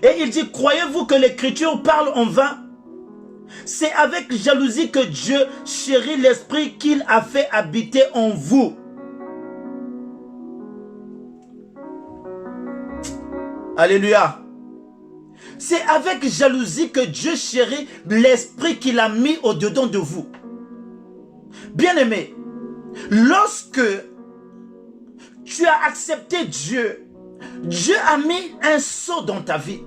Et il dit, croyez-vous que l'Écriture parle en vain? C'est avec jalousie que Dieu chérit l'esprit qu'il a fait habiter en vous. Alléluia. C'est avec jalousie que Dieu chérit l'esprit qu'il a mis au-dedans de vous. Bien-aimé, lorsque tu as accepté Dieu, Dieu a mis un sceau dans ta vie.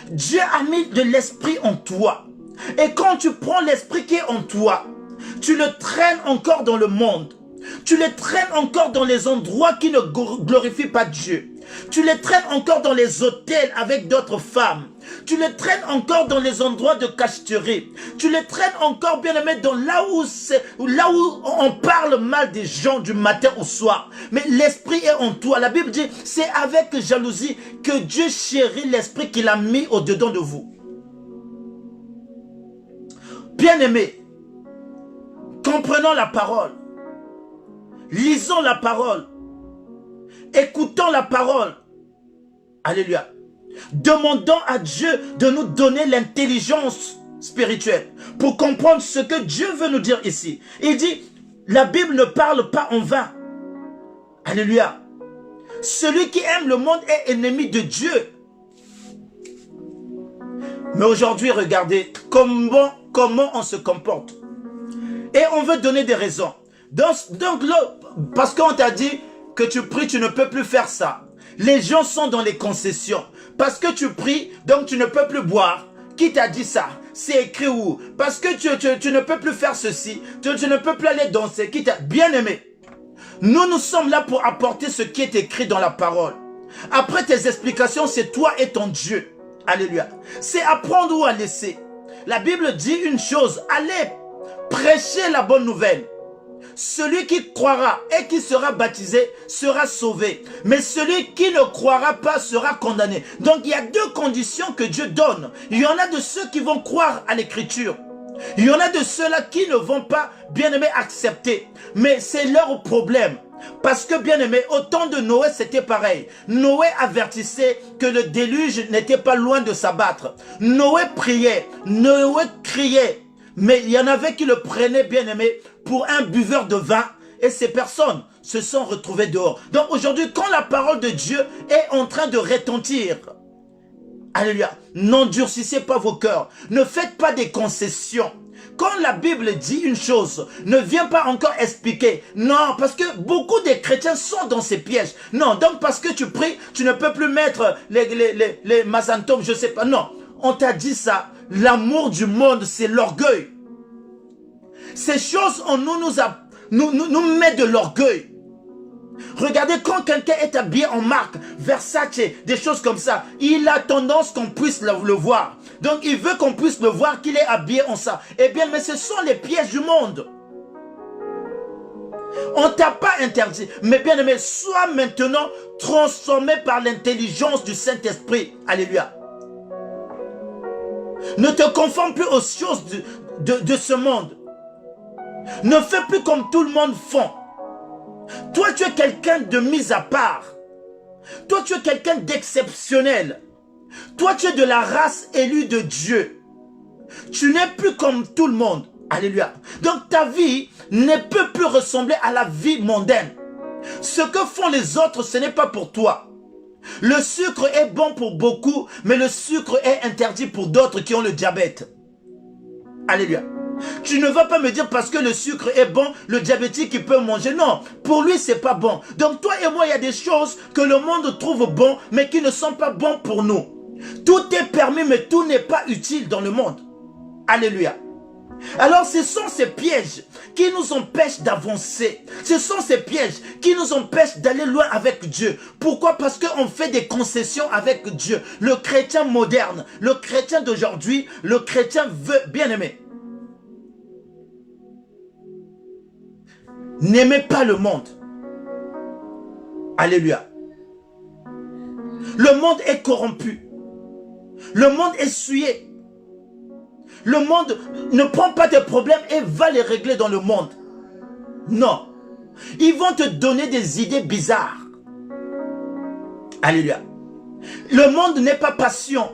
Dieu a mis de l'esprit en toi. Et quand tu prends l'esprit qui est en toi, tu le traînes encore dans le monde. Tu les traînes encore dans les endroits qui ne glorifient pas Dieu. Tu les traînes encore dans les hôtels avec d'autres femmes. Tu les traînes encore dans les endroits de cacheterie. Tu les traînes encore, bien aimé, dans là où on parle mal des gens du matin au soir. Mais l'esprit est en toi. La Bible dit, c'est avec jalousie que Dieu chérit l'esprit qu'il a mis au-dedans de vous. Bien aimé, comprenons la parole. Lisons la parole. Écoutons la parole. Alléluia. Demandons à Dieu de nous donner l'intelligence spirituelle pour comprendre ce que Dieu veut nous dire ici. Il dit, la Bible ne parle pas en vain. Alléluia. Celui qui aime le monde est ennemi de Dieu. Mais aujourd'hui, regardez comment on se comporte. Et on veut donner des raisons. Donc là, parce qu'on t'a dit que tu pries, tu ne peux plus faire ça. Les gens sont dans les concessions. Parce que tu pries, donc tu ne peux plus boire. Qui t'a dit ça? C'est écrit où? Parce que tu ne peux plus faire ceci. Tu ne peux plus aller danser. Qui t'a... Bien aimé, nous sommes là pour apporter ce qui est écrit dans la parole. Après tes explications, c'est toi et ton Dieu. Alléluia. C'est à prendre ou à laisser. La Bible dit une chose. Allez, prêchez la bonne nouvelle. Celui qui croira et qui sera baptisé sera sauvé. Mais celui qui ne croira pas sera condamné. Donc il y a deux conditions que Dieu donne. Il y en a de ceux qui vont croire à l'écriture. Il y en a de ceux-là qui ne vont pas, bien aimé, accepter. Mais c'est leur problème. Parce que, bien aimé, au temps de Noé, c'était pareil. Noé avertissait que le déluge n'était pas loin de s'abattre. Noé priait, Noé criait. Mais il y en avait qui le prenaient, bien aimé, pour un buveur de vin. Et ces personnes se sont retrouvées dehors. Donc aujourd'hui, quand la parole de Dieu est en train de retentir, alléluia, n'endurcissez pas vos cœurs. Ne faites pas des concessions. Quand la Bible dit une chose, ne viens pas encore expliquer. Non, parce que beaucoup de chrétiens sont dans ces pièges. Non, donc parce que tu pries, tu ne peux plus mettre les mazantomes, je sais pas. Non, on t'a dit ça. L'amour du monde, c'est l'orgueil. Ces choses en nous met de l'orgueil. Regardez, quand quelqu'un est habillé en marque, Versace, des choses comme ça, il a tendance qu'on puisse le voir. Donc il veut qu'on puisse le voir qu'il est habillé en ça. Eh bien, mais ce sont les pièges du monde. On t'a pas interdit. Mais bien aimé, sois maintenant transformé par l'intelligence du Saint-Esprit. Alléluia. Ne te conforme plus aux choses de ce monde. Ne fais plus comme tout le monde fait. Toi, tu es quelqu'un de mis à part. Toi, tu es quelqu'un d'exceptionnel. Toi, tu es de la race élue de Dieu. Tu n'es plus comme tout le monde. Alléluia. Donc, ta vie ne peut plus ressembler à la vie mondaine. Ce que font les autres, ce n'est pas pour toi. Le sucre est bon pour beaucoup, mais le sucre est interdit pour d'autres qui ont le diabète. Alléluia. Tu ne vas pas me dire parce que le sucre est bon, le diabétique il peut manger. Non, pour lui c'est pas bon. Donc toi et moi, il y a des choses que le monde trouve bon, mais qui ne sont pas bons pour nous. Tout est permis, mais tout n'est pas utile dans le monde. Alléluia. Alors ce sont ces pièges qui nous empêchent d'avancer. Ce sont ces pièges qui nous empêchent d'aller loin avec Dieu. Pourquoi? Parce qu'on fait des concessions avec Dieu. Le chrétien moderne, le chrétien d'aujourd'hui, le chrétien veut, bien aimé, n'aimez pas le monde. Alléluia. Le monde est corrompu. Le monde est souillé. Le monde ne prend pas tes problèmes et va les régler dans le monde. Non. Ils vont te donner des idées bizarres. Alléluia. Le monde n'est pas patient.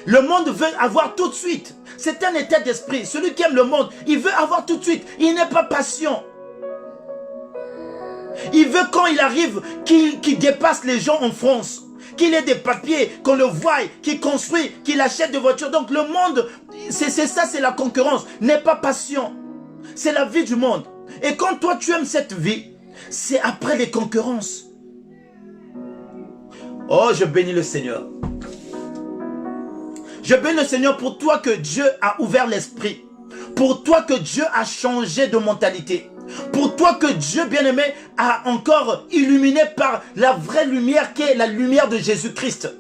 Le monde veut avoir tout de suite. C'est un état d'esprit. Celui qui aime le monde, il veut avoir tout de suite. Il n'est pas patient. Il veut quand il arrive qu'il dépasse les gens en France. Qu'il ait des papiers, qu'on le voie, qu'il construit, qu'il achète des voitures. Donc le monde, c'est ça, c'est la concurrence. N'est pas patient. C'est la vie du monde. Et quand toi tu aimes cette vie, c'est après les concurrences. Oh, je bénis le Seigneur. Je bénis le Seigneur pour toi que Dieu a ouvert l'esprit. Pour toi que Dieu a changé de mentalité. Pour toi que Dieu bien-aimé a encore illuminé par la vraie lumière qui est la lumière de Jésus-Christ.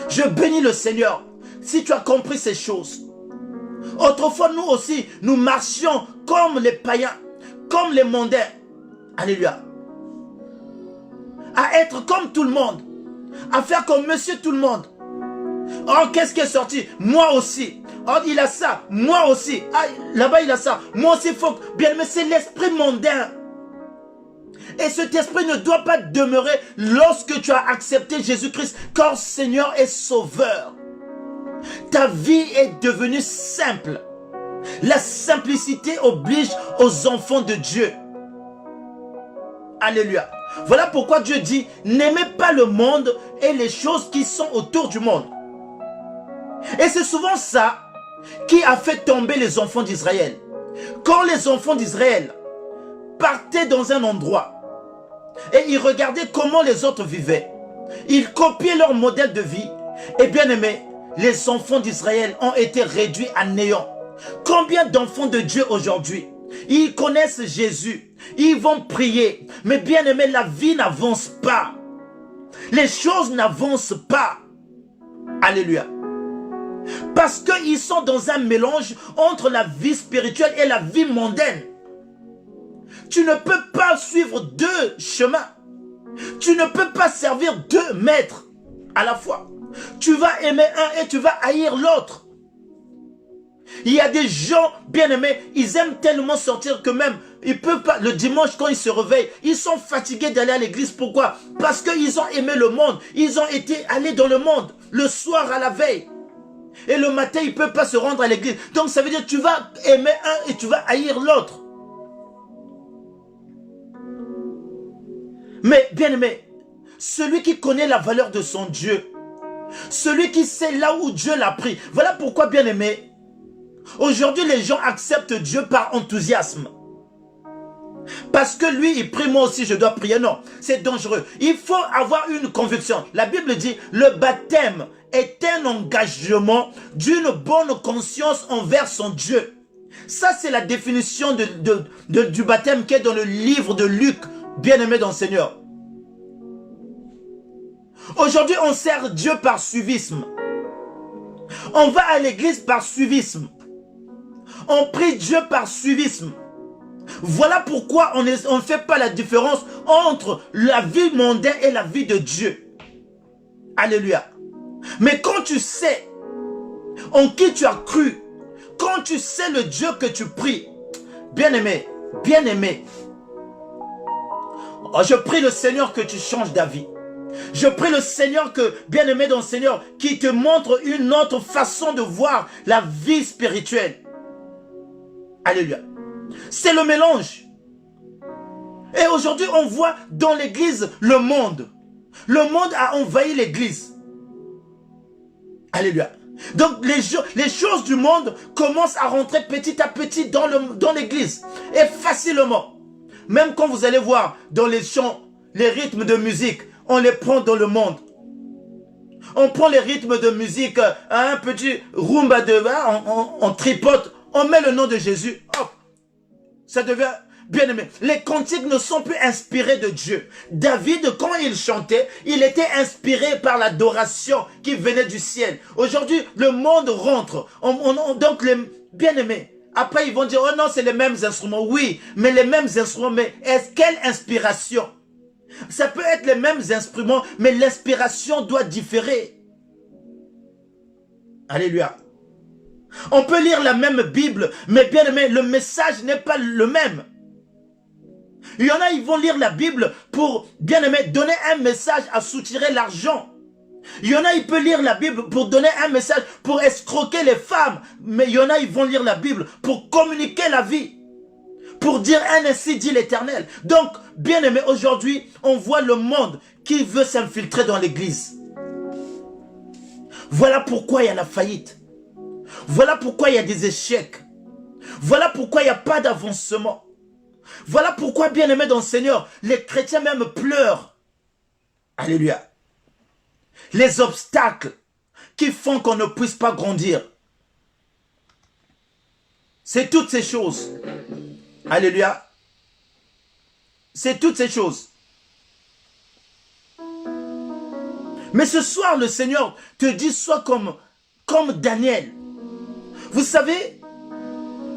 Je bénis le Seigneur. Si tu as compris ces choses. Autrefois, nous aussi, nous marchions comme les païens, comme les mondains. Alléluia. À être comme tout le monde. À faire comme monsieur tout le monde. Oh, qu'est-ce qui est sorti? Moi aussi. Oh, il a ça. Moi aussi. Ah, là-bas, il a ça. Moi aussi, il faut... Bien, mais c'est l'esprit mondain. Et cet esprit ne doit pas demeurer lorsque tu as accepté Jésus-Christ comme Seigneur et Sauveur. Ta vie est devenue simple. La simplicité oblige aux enfants de Dieu. Alléluia. Voilà pourquoi Dieu dit, n'aimez pas le monde et les choses qui sont autour du monde. Et c'est souvent ça qui a fait tomber les enfants d'Israël. Quand les enfants d'Israël partaient dans un endroit et ils regardaient comment les autres vivaient, ils copiaient leur modèle de vie. Et bien aimé, les enfants d'Israël ont été réduits à néant. Combien d'enfants de Dieu aujourd'hui, ils connaissent Jésus, ils vont prier, mais bien aimé, la vie n'avance pas. Les choses n'avancent pas. Alléluia. Parce qu'ils sont dans un mélange entre la vie spirituelle et la vie mondaine. Tu ne peux pas suivre deux chemins. Tu ne peux pas servir deux maîtres à la fois. Tu vas aimer un et tu vas haïr l'autre. Il y a des gens, bien aimés, ils aiment tellement sortir que même, ils peuvent pas, le dimanche quand ils se réveillent, ils sont fatigués d'aller à l'église. Pourquoi? Parce qu'ils ont aimé le monde. Ils ont été allés dans le monde, le soir à la veille. Et le matin, ils ne peuvent pas se rendre à l'église. Donc ça veut dire que tu vas aimer un et tu vas haïr l'autre. Mais bien aimé, celui qui connaît la valeur de son Dieu, celui qui sait là où Dieu l'a pris. Voilà pourquoi, bien aimé, aujourd'hui les gens acceptent Dieu par enthousiasme. Parce que lui, il prie, moi aussi je dois prier. Non, c'est dangereux. Il faut avoir une conviction. La Bible dit, le baptême est un engagement d'une bonne conscience envers son Dieu. Ça, c'est la définition du baptême qui est dans le livre de Luc, bien-aimé dans le Seigneur. Aujourd'hui, on sert Dieu par suivisme. On va à l'église par suivisme. On prie Dieu par suivisme. Voilà pourquoi on ne fait pas la différence entre la vie mondaine et la vie de Dieu. Alléluia. Mais quand tu sais en qui tu as cru, quand tu sais le Dieu que tu pries, bien-aimé, bien-aimé, oh, je prie le Seigneur que tu changes d'avis. Je prie le Seigneur que, bien-aimé dans le Seigneur, qui te montre une autre façon de voir la vie spirituelle. Alléluia. C'est le mélange. Et aujourd'hui, on voit dans l'église le monde. Le monde a envahi l'église. Alléluia. Donc les choses du monde commencent à rentrer petit à petit dans l'église. Et facilement. Même quand vous allez voir dans les chants, les rythmes de musique, on les prend dans le monde. On prend les rythmes de musique, un petit rumba on tripote, on met le nom de Jésus, hop, ça devient bien aimé. Les cantiques ne sont plus inspirés de Dieu. David, quand il chantait, il était inspiré par l'adoration qui venait du ciel. Aujourd'hui, le monde rentre. Donc, les bien-aimés, après ils vont dire, oh non, c'est les mêmes instruments. Oui, mais les mêmes instruments, mais quelle inspiration? Ça peut être les mêmes instruments, mais l'inspiration doit différer. Alléluia. On peut lire la même Bible, mais bien aimé, le message n'est pas le même. Il y en a, ils vont lire la Bible pour, bien aimé, donner un message à soutirer l'argent. Il y en a, ils peuvent lire la Bible pour donner un message pour escroquer les femmes. Mais il y en a, ils vont lire la Bible pour communiquer la vie. Pour dire ainsi dit l'Éternel. Donc, bien aimé, aujourd'hui, on voit le monde qui veut s'infiltrer dans l'église. Voilà pourquoi il y a la faillite. Voilà pourquoi il y a des échecs. Voilà pourquoi il n'y a pas d'avancement. Voilà pourquoi, bien aimé dans le Seigneur, les chrétiens même pleurent. Alléluia. Les obstacles qui font qu'on ne puisse pas grandir. C'est toutes ces choses Alléluia. C'est toutes ces choses. Mais ce soir, le Seigneur te dit, sois comme Daniel. Vous savez,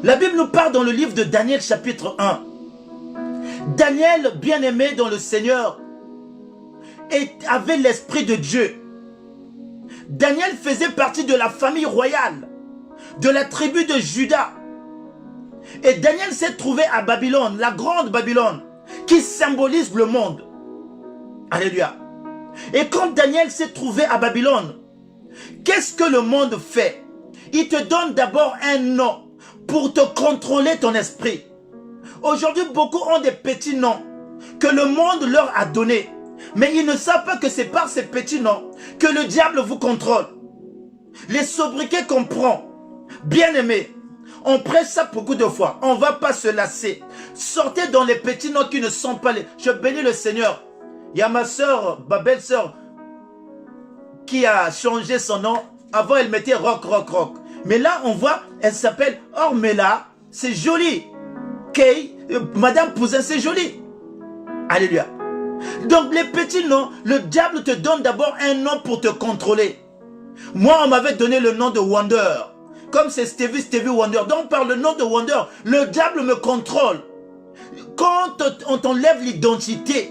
la Bible nous parle dans le livre de Daniel chapitre 1. Daniel, bien-aimé dans le Seigneur, avait l'esprit de Dieu. Daniel faisait partie de la famille royale, de la tribu de Juda. Et Daniel s'est trouvé à Babylone, la grande Babylone, qui symbolise le monde. Alléluia. Et quand Daniel s'est trouvé à Babylone, qu'est-ce que le monde fait? Il te donne d'abord un nom pour te contrôler ton esprit. Aujourd'hui, beaucoup ont des petits noms que le monde leur a donnés. Mais ils ne savent pas que c'est par ces petits noms que le diable vous contrôle. Les sobriquets qu'on prend, bien aimés, on prêche ça beaucoup de fois. On ne va pas se lasser. Sortez dans les petits noms qui ne sont pas les... Je bénis le Seigneur. Il y a ma soeur, ma belle-sœur, qui a changé son nom. Avant, elle mettait Rock, Rock, Rock. Mais là, on voit, elle s'appelle Ormela. C'est joli. Kay, Madame Pouzin, c'est joli. Alléluia. Donc, les petits noms, le diable te donne d'abord un nom pour te contrôler. Moi, on m'avait donné le nom de Wonder. Comme c'est Stevie Wonder. Donc, par le nom de Wonder, le diable me contrôle. Quand on t'enlève l'identité,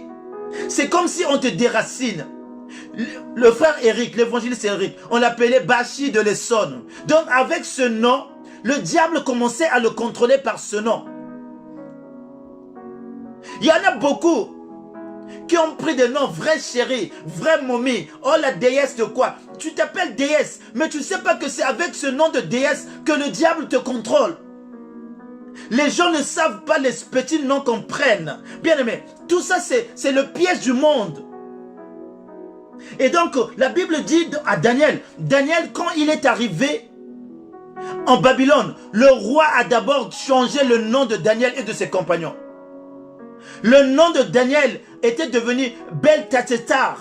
c'est comme si on te déracine. Le frère Eric, l'évangéliste Eric, on l'appelait Bachi de l'Essonne. Donc avec ce nom, le diable commençait à le contrôler par ce nom. Il y en a beaucoup qui ont pris des noms, vraie chérie, vraie momie, oh la déesse de quoi? Tu t'appelles déesse, mais tu ne sais pas que c'est avec ce nom de déesse que le diable te contrôle. Les gens ne savent pas les petits noms qu'on prenne. Bien aimé, tout ça c'est le piège du monde. Et donc la Bible dit à Daniel, quand il est arrivé en Babylone, le roi a d'abord changé le nom de Daniel et de ses compagnons. Le nom de Daniel était devenu Belteshazzar.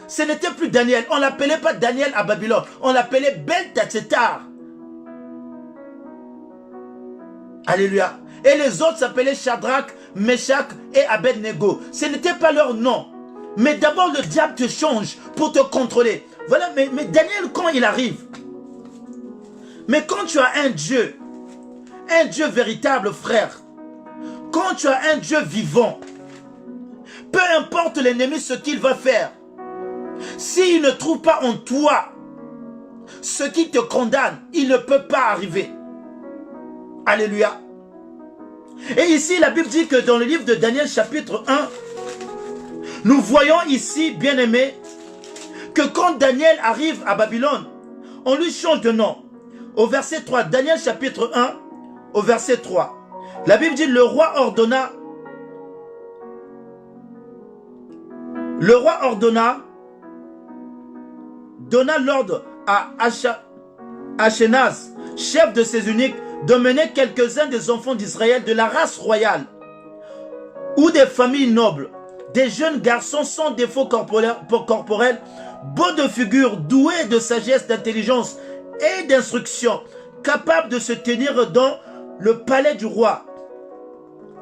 Ce n'était plus Daniel, on ne l'appelait pas Daniel à Babylone, on l'appelait Belteshazzar. Alléluia. Et les autres s'appelaient Shadrach, Meshach et Abednego. Ce n'était pas leur nom. Mais d'abord le diable te change pour te contrôler. Voilà, mais Daniel, quand il arrive, mais quand tu as un Dieu véritable, frère, quand tu as un Dieu vivant, peu importe l'ennemi ce qu'il va faire, s'il ne trouve pas en toi ce qui te condamne, il ne peut pas arriver. Alléluia. Et ici, la Bible dit que dans le livre de Daniel chapitre 1, nous voyons ici, bien aimé, que quand Daniel arrive à Babylone, on lui change de nom. Au verset 3, Daniel chapitre 1, au verset 3, la Bible dit, le roi donna l'ordre à Ashénaz, chef de ses eunuques, de mener quelques-uns des enfants d'Israël de la race royale ou des familles nobles, des jeunes garçons sans défaut corporel, beaux de figure, doués de sagesse, d'intelligence et d'instruction, capables de se tenir dans le palais du roi,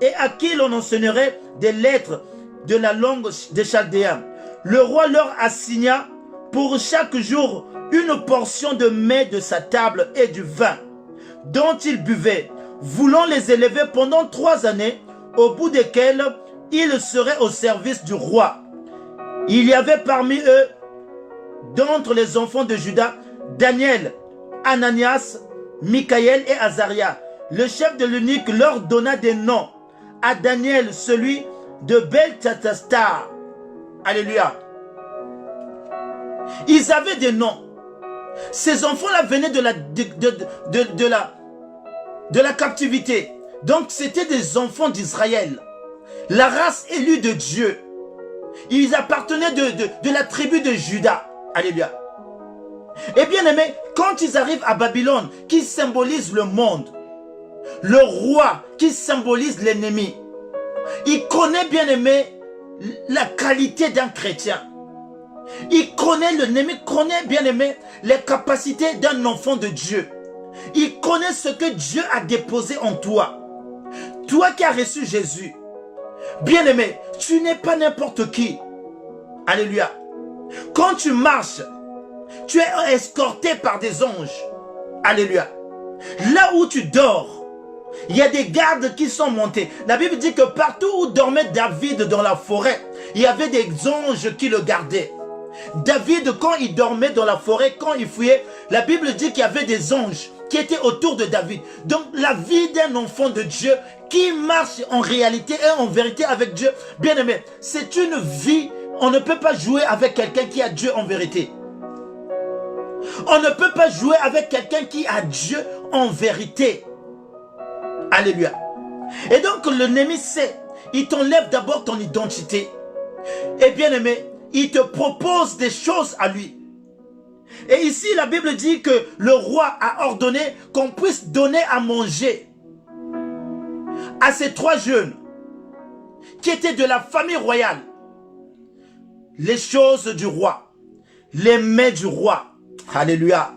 et à qui l'on enseignerait des lettres de la langue des Chaldéens. Le roi leur assigna pour chaque jour une portion de mets de sa table et du vin dont ils buvaient, voulant les élever pendant 3 années, au bout desquelles ils seraient au service du roi. Il y avait parmi eux, d'entre les enfants de Juda, Daniel, Ananias, Michaël et Azaria. Le chef de l'eunuque leur donna des noms. À Daniel, celui de Belteshazzar. Alléluia. Ils avaient des noms. Ces enfants-là venaient de la captivité. Donc c'était des enfants d'Israël. La race élue de Dieu. Ils appartenaient de la tribu de Juda. Alléluia. Et bien aimé, quand ils arrivent à Babylone, qui symbolise le monde, le roi qui symbolise l'ennemi, il connaît, bien aimé, la qualité d'un chrétien. Il connaît, l'ennemi connaît, bien aimé, les capacités d'un enfant de Dieu. Il connaît ce que Dieu a déposé en toi. Toi qui as reçu Jésus, bien-aimé, tu n'es pas n'importe qui. Alléluia. Quand tu marches, tu es escorté par des anges. Alléluia. Là où tu dors, il y a des gardes qui sont montés. La Bible dit que partout où dormait David dans la forêt, il y avait des anges qui le gardaient. David, quand il dormait dans la forêt, quand il fouillait, la Bible dit qu'il y avait des anges qui étaient autour de David. Donc la vie d'un enfant de Dieu qui marche en réalité et en vérité avec Dieu, bien aimé, c'est une vie. On ne peut pas jouer avec quelqu'un qui a Dieu en vérité. On ne peut pas jouer avec quelqu'un qui a Dieu en vérité. Alléluia. Et donc l'ennemi sait, il t'enlève d'abord ton identité. Et bien aimé, il te propose des choses à lui. Et ici la Bible dit que le roi a ordonné qu'on puisse donner à manger à ces 3 jeunes qui étaient de la famille royale. Les choses du roi, les mets du roi. Alléluia.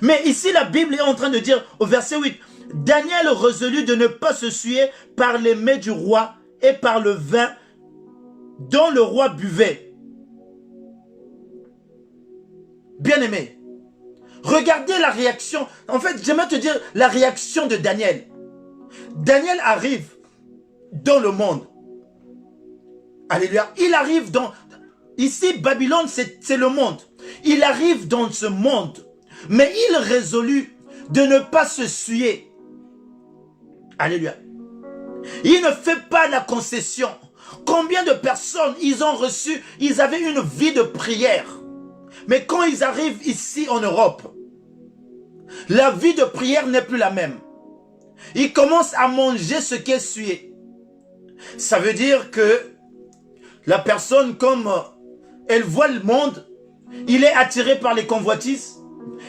Mais ici la Bible est en train de dire au verset 8, Daniel résolut de ne pas se souiller par les mets du roi et par le vin dont le roi buvait. Bien-aimé, regardez la réaction. En fait, j'aimerais te dire la réaction de Daniel. Daniel arrive dans le monde. Alléluia. Il arrive dans... Ici, Babylone, c'est le monde. Il arrive dans ce monde. Mais il résolut de ne pas se souiller. Alléluia. Il ne fait pas la concession. Combien de personnes ils ont reçu, ils avaient une vie de prière. Mais quand ils arrivent ici en Europe, la vie de prière n'est plus la même. Ils commencent à manger ce qui est souillé. Ça veut dire que la personne, comme elle voit le monde, il est attiré par les convoitises,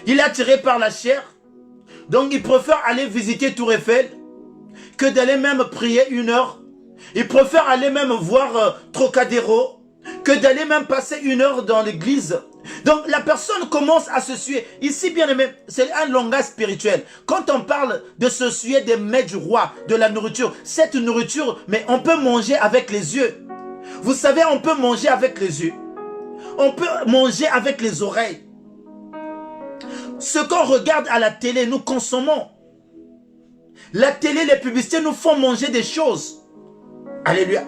il est attiré par la chair. Donc il préfère aller visiter Tour Eiffel que d'aller même prier 1 heure. Il préfère aller même voir Trocadéro que d'aller même passer 1 heure dans l'église. Donc la personne commence à se souiller. Ici, bien aimé, c'est un langage spirituel. Quand on parle de se souiller des mets du roi, de la nourriture, cette nourriture, mais on peut manger avec les yeux. Vous savez, on peut manger avec les yeux. On peut manger avec les oreilles. Ce qu'on regarde à la télé, nous consommons. La télé, les publicités nous font manger des choses. Alléluia.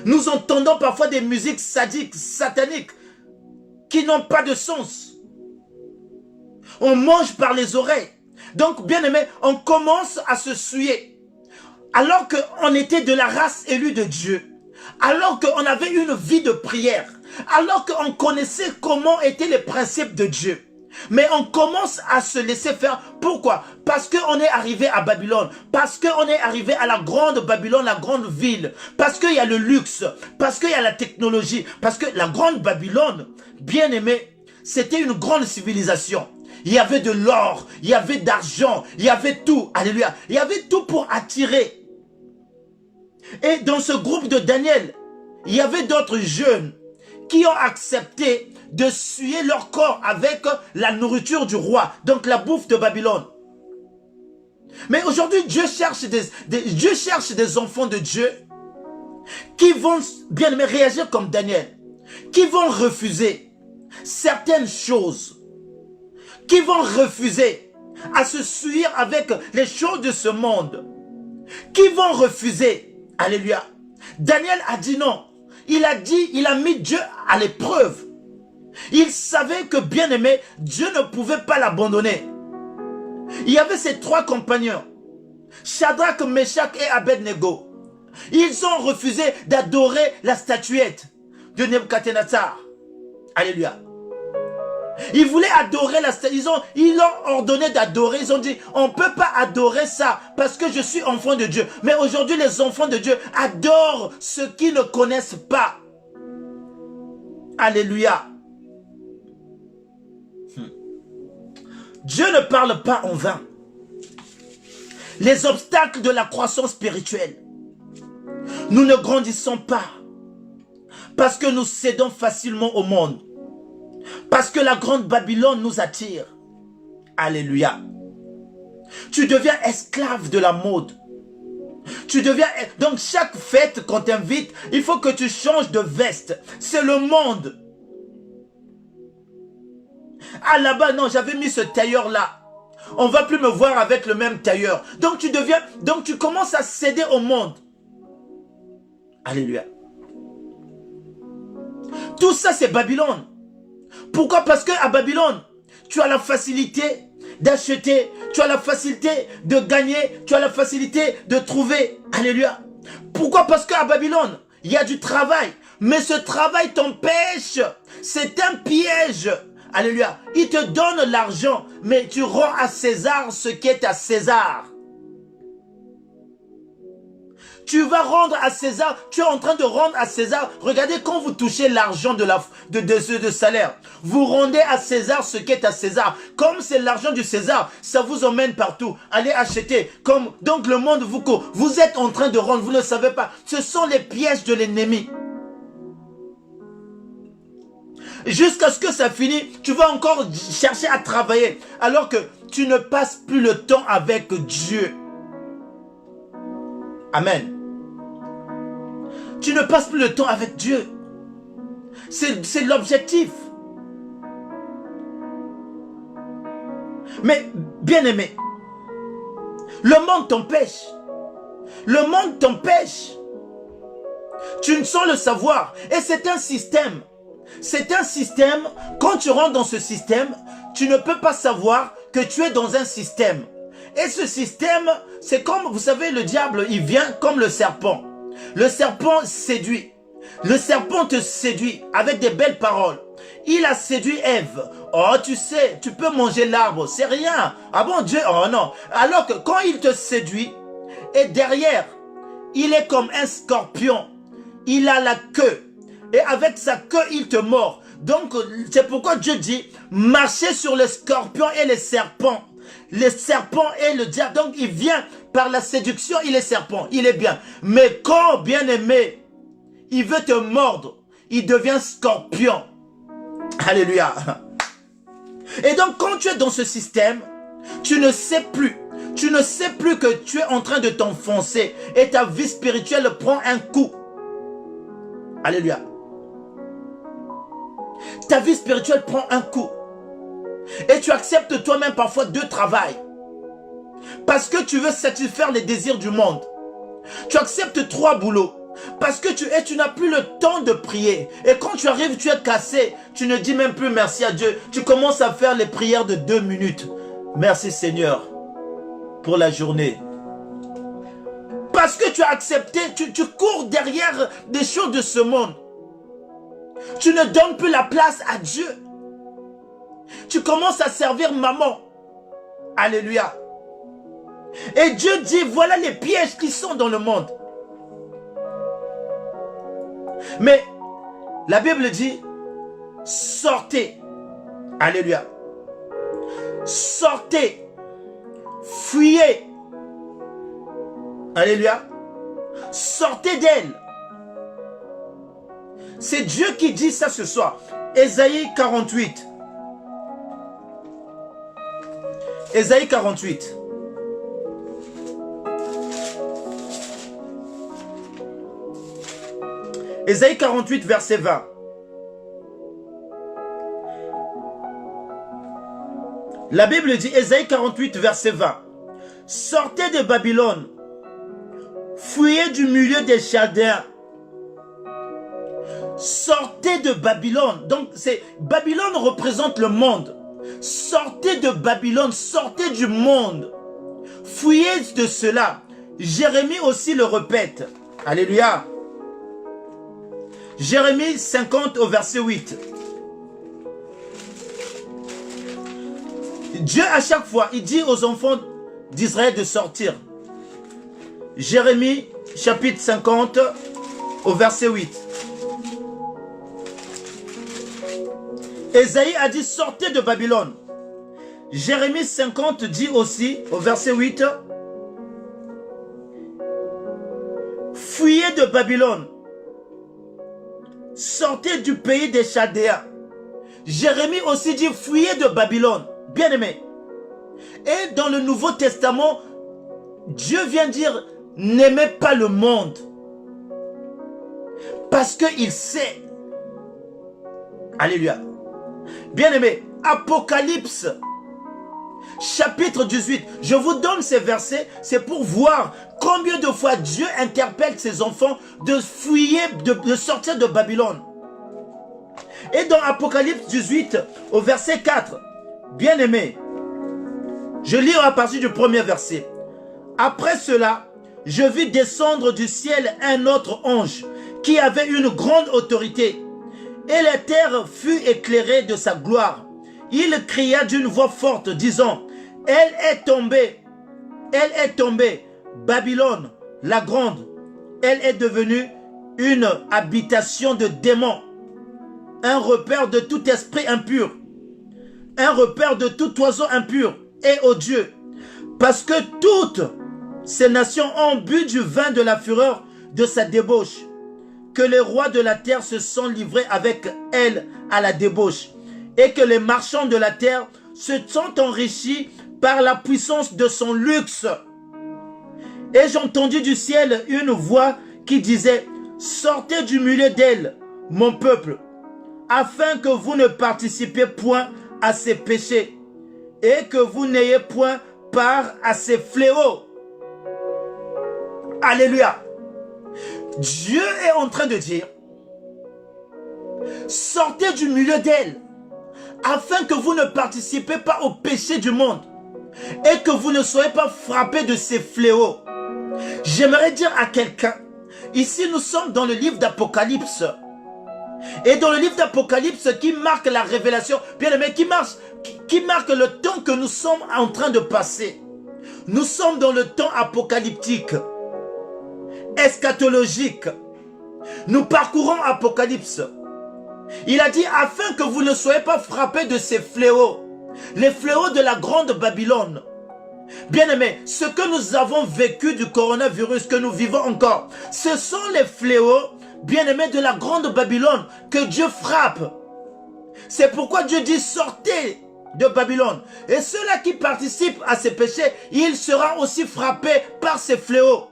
Nous entendons parfois des musiques sadiques, sataniques, qui n'ont pas de sens. On mange par les oreilles. Donc, bien aimé, on commence à se souiller. Alors qu'on était de la race élue de Dieu. Alors qu'on avait une vie de prière. Alors qu'on connaissait comment étaient les principes de Dieu. Mais on commence à se laisser faire. Pourquoi? Parce qu'on est arrivé à Babylone. Parce qu'on est arrivé à la grande Babylone, la grande ville. Parce qu'il y a le luxe. Parce qu'il y a la technologie. Parce que la grande Babylone, bien aimé, c'était une grande civilisation. Il y avait de l'or, il y avait d'argent, il y avait tout. Alléluia. Il y avait tout pour attirer. Et dans ce groupe de Daniel, il y avait d'autres jeunes qui ont accepté de souiller leur corps avec la nourriture du roi, donc la bouffe de Babylone. Mais aujourd'hui, Dieu cherche des enfants de Dieu qui vont bien aimé réagir comme Daniel, qui vont refuser certaines choses, qui vont refuser à se souiller avec les choses de ce monde, qui vont refuser. Alléluia. Daniel a dit non. Il a mis Dieu à l'épreuve. Il savait que, bien aimé, Dieu ne pouvait pas l'abandonner. Il y avait ces 3 compagnons, Shadrach, Meshach et Abednego. Ils ont refusé d'adorer la statuette de Nebuchadnezzar. Alléluia. Ils voulaient adorer la statuette. Ils ont ordonné d'adorer. Ils ont dit, on ne peut pas adorer ça parce que je suis enfant de Dieu. Mais aujourd'hui, les enfants de Dieu adorent ce qu'ils ne connaissent pas. Alléluia. Dieu ne parle pas en vain. Les obstacles de la croissance spirituelle. Nous ne grandissons pas parce que nous cédons facilement au monde. Parce que la grande Babylone nous attire. Alléluia. Tu deviens esclave de la mode. Tu deviens... Donc chaque fête qu'on t'invite, il faut que tu changes de veste. C'est le monde. Ah là-bas, non, j'avais mis ce tailleur-là. On va plus me voir avec le même tailleur. Donc tu commences à céder au monde. Alléluia. Tout ça, c'est Babylone. Pourquoi? Parce qu'à Babylone, tu as la facilité d'acheter, tu as la facilité de gagner, tu as la facilité de trouver. Alléluia. Pourquoi? Parce qu'à Babylone, il y a du travail. Mais ce travail t'empêche. C'est un piège. Alléluia. Il te donne l'argent, mais tu rends à César ce qui est à César. Tu vas rendre à César, tu es en train de rendre à César. Regardez quand vous touchez l'argent de salaire. Vous rendez à César ce qui est à César. Comme c'est l'argent du César, ça vous emmène partout. Allez acheter. Donc le monde vous court. Vous êtes en train de rendre, vous ne savez pas. Ce sont les pièges de l'ennemi. Jusqu'à ce que ça finisse, tu vas encore chercher à travailler. Alors que tu ne passes plus le temps avec Dieu. Amen. Tu ne passes plus le temps avec Dieu. C'est l'objectif. Mais, bien-aimé, le monde t'empêche. Le monde t'empêche. Tu ne sens le savoir. Et c'est un système. C'est un système. Quand tu rentres dans ce système, tu ne peux pas savoir que tu es dans un système. Et ce système, c'est comme, vous savez, le diable, il vient comme le serpent. Le serpent séduit. Le serpent te séduit avec des belles paroles. Il a séduit Ève. Oh, tu sais, tu peux manger l'arbre, c'est rien. Ah bon, Dieu, oh non. Alors que quand il te séduit, et derrière, il est comme un scorpion. Il a la queue. Et avec sa queue, il te mord. Donc, c'est pourquoi Dieu dit, marchez sur les scorpions et les serpents. Les serpents et le diable. Donc, il vient par la séduction, il est serpent, il est bien. Mais quand, bien aimé, il veut te mordre, il devient scorpion. Alléluia. Et donc, quand tu es dans ce système, tu ne sais plus. Tu ne sais plus que tu es en train de t'enfoncer et ta vie spirituelle prend un coup. Alléluia. Ta vie spirituelle prend un coup. Et tu acceptes toi-même parfois deux travails. Parce que tu veux satisfaire les désirs du monde. Tu acceptes 3 boulots. Parce que tu n'as plus le temps de prier. Et quand tu arrives, tu es cassé. Tu ne dis même plus merci à Dieu. Tu commences à faire les prières de 2 minutes. Merci Seigneur pour la journée. Parce que tu as accepté, tu cours derrière des choses de ce monde. Tu ne donnes plus la place à Dieu. Tu commences à servir maman. Alléluia. Et Dieu dit, voilà les pièges qui sont dans le monde. Mais la Bible dit, sortez. Alléluia. Sortez. Fuyez. Alléluia. Sortez d'elle. C'est Dieu qui dit ça ce soir. Ésaïe 48. Ésaïe 48. Ésaïe 48, verset 20. La Bible dit, Ésaïe 48, verset 20. Sortez de Babylone, fuyez du milieu des Chaldéens. Sortez de Babylone. Donc, Babylone représente le monde. Sortez de Babylone, sortez du monde. Fuyez de cela. Jérémie aussi le répète. Alléluia. Jérémie 50 au verset 8. Dieu à chaque fois, il dit aux enfants d'Israël de sortir. Jérémie chapitre 50 au verset 8. Ésaïe a dit sortez de Babylone. Jérémie 50 dit aussi au verset 8. Fuyez de Babylone. Sortez du pays des Chaldéens. Jérémie aussi dit fuyez de Babylone. Bien-aimé, Et dans le Nouveau Testament, Dieu vient dire, n'aimez pas le monde. Parce qu'il sait. Alléluia. Bien-aimé, Apocalypse, chapitre 18. Je vous donne ces versets, c'est pour voir combien de fois Dieu interpelle ses enfants de fuir, de sortir de Babylone. Et dans Apocalypse 18, au verset 4, bien-aimé, je lis à partir du premier verset. Après cela, je vis descendre du ciel un autre ange qui avait une grande autorité, et la terre fut éclairée de sa gloire. Il cria d'une voix forte, disant, elle est tombée, Babylone, la grande. Elle est devenue une habitation de démons, un repère de tout esprit impur, un repère de tout oiseau impur et odieux, parce que toutes ces nations ont bu du vin de la fureur de sa débauche, que les rois de la terre se sont livrés avec elle à la débauche, et que les marchands de la terre se sont enrichis par la puissance de son luxe. Et j'ai entendu du ciel une voix qui disait, sortez du milieu d'elle, mon peuple, afin que vous ne participiez point à ses péchés, et que vous n'ayez point part à ses fléaux. Alléluia. Dieu est en train de dire, sortez du milieu d'elle, afin que vous ne participez pas au péché du monde, et que vous ne soyez pas frappés de ces fléaux. J'aimerais dire à quelqu'un, ici nous sommes dans le livre d'Apocalypse, et dans le livre d'Apocalypse qui marque la révélation, bien aimé, qui marque le temps que nous sommes en train de passer. Nous sommes dans le temps apocalyptique, eschatologique. Nous parcourons Apocalypse. Il a dit, afin que vous ne soyez pas frappés de ces fléaux, les fléaux de la grande Babylone. Bien-aimés, ce que nous avons vécu du coronavirus, que nous vivons encore, ce sont les fléaux, bien-aimés, de la grande Babylone que Dieu frappe. C'est pourquoi Dieu dit, sortez de Babylone. Et ceux-là qui participent à ces péchés, ils seront aussi frappés par ces fléaux.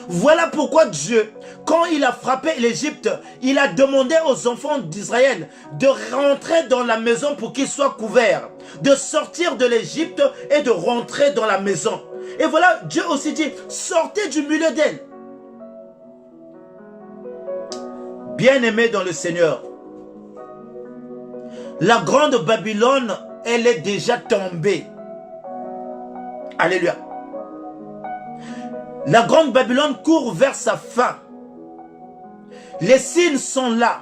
Voilà pourquoi Dieu, quand il a frappé l'Égypte, il a demandé aux enfants d'Israël de rentrer dans la maison pour qu'ils soient couverts, de sortir de l'Égypte et de rentrer dans la maison. Et voilà, Dieu aussi dit, sortez du milieu d'elle. Bien-aimés dans le Seigneur, la grande Babylone, elle est déjà tombée. Alléluia. La grande Babylone court vers sa fin. Les signes sont là.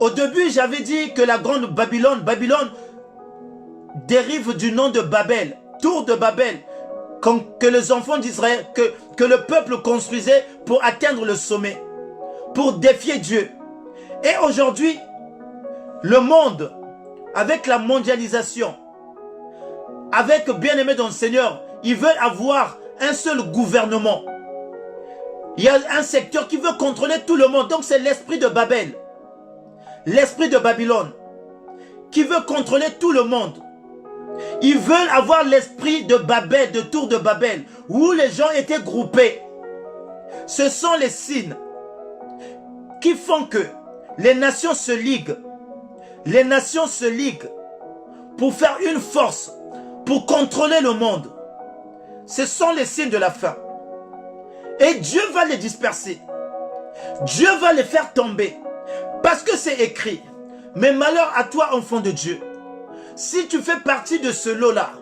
Au début, j'avais dit que la grande Babylone, Babylone dérive du nom de Babel, tour de Babel, que les enfants d'Israël, que le peuple construisait pour atteindre le sommet, pour défier Dieu. Et aujourd'hui, le monde, avec la mondialisation, avec bien-aimé dans le Seigneur, ils veulent avoir un seul gouvernement. Il y a un secteur qui veut contrôler tout le monde. Donc c'est l'esprit de Babel, l'esprit de Babylone, qui veut contrôler tout le monde. Ils veulent avoir l'esprit de Babel, de tour de Babel, où les gens étaient groupés. Ce sont les signes qui font que les nations se liguent. Les nations se liguent pour faire une force, pour contrôler le monde. Ce sont les signes de la fin. Et Dieu va les disperser. Dieu va les faire tomber. Parce que c'est écrit. Mais malheur à toi, enfant de Dieu. Si tu fais partie de ce lot-là,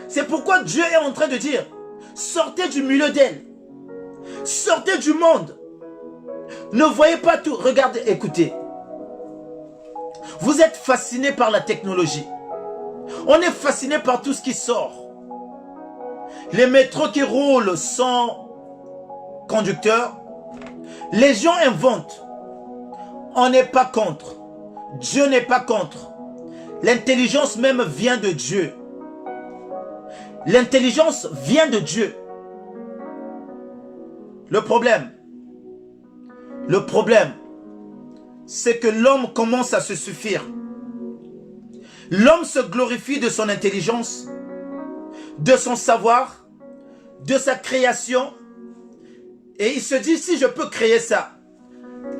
c'est pourquoi Dieu est en train de dire, sortez du milieu d'elle. Sortez du monde. Ne voyez pas tout. Regardez, écoutez. Vous êtes fascinés par la technologie. On est fasciné par tout ce qui sort. Les métros qui roulent sans conducteur. Les gens inventent. On n'est pas contre. Dieu n'est pas contre. L'intelligence même vient de Dieu. L'intelligence vient de Dieu. Le problème, c'est que l'homme commence à se suffire. L'homme se glorifie de son intelligence. de son savoir, de sa création. Et il se dit, si je peux créer ça,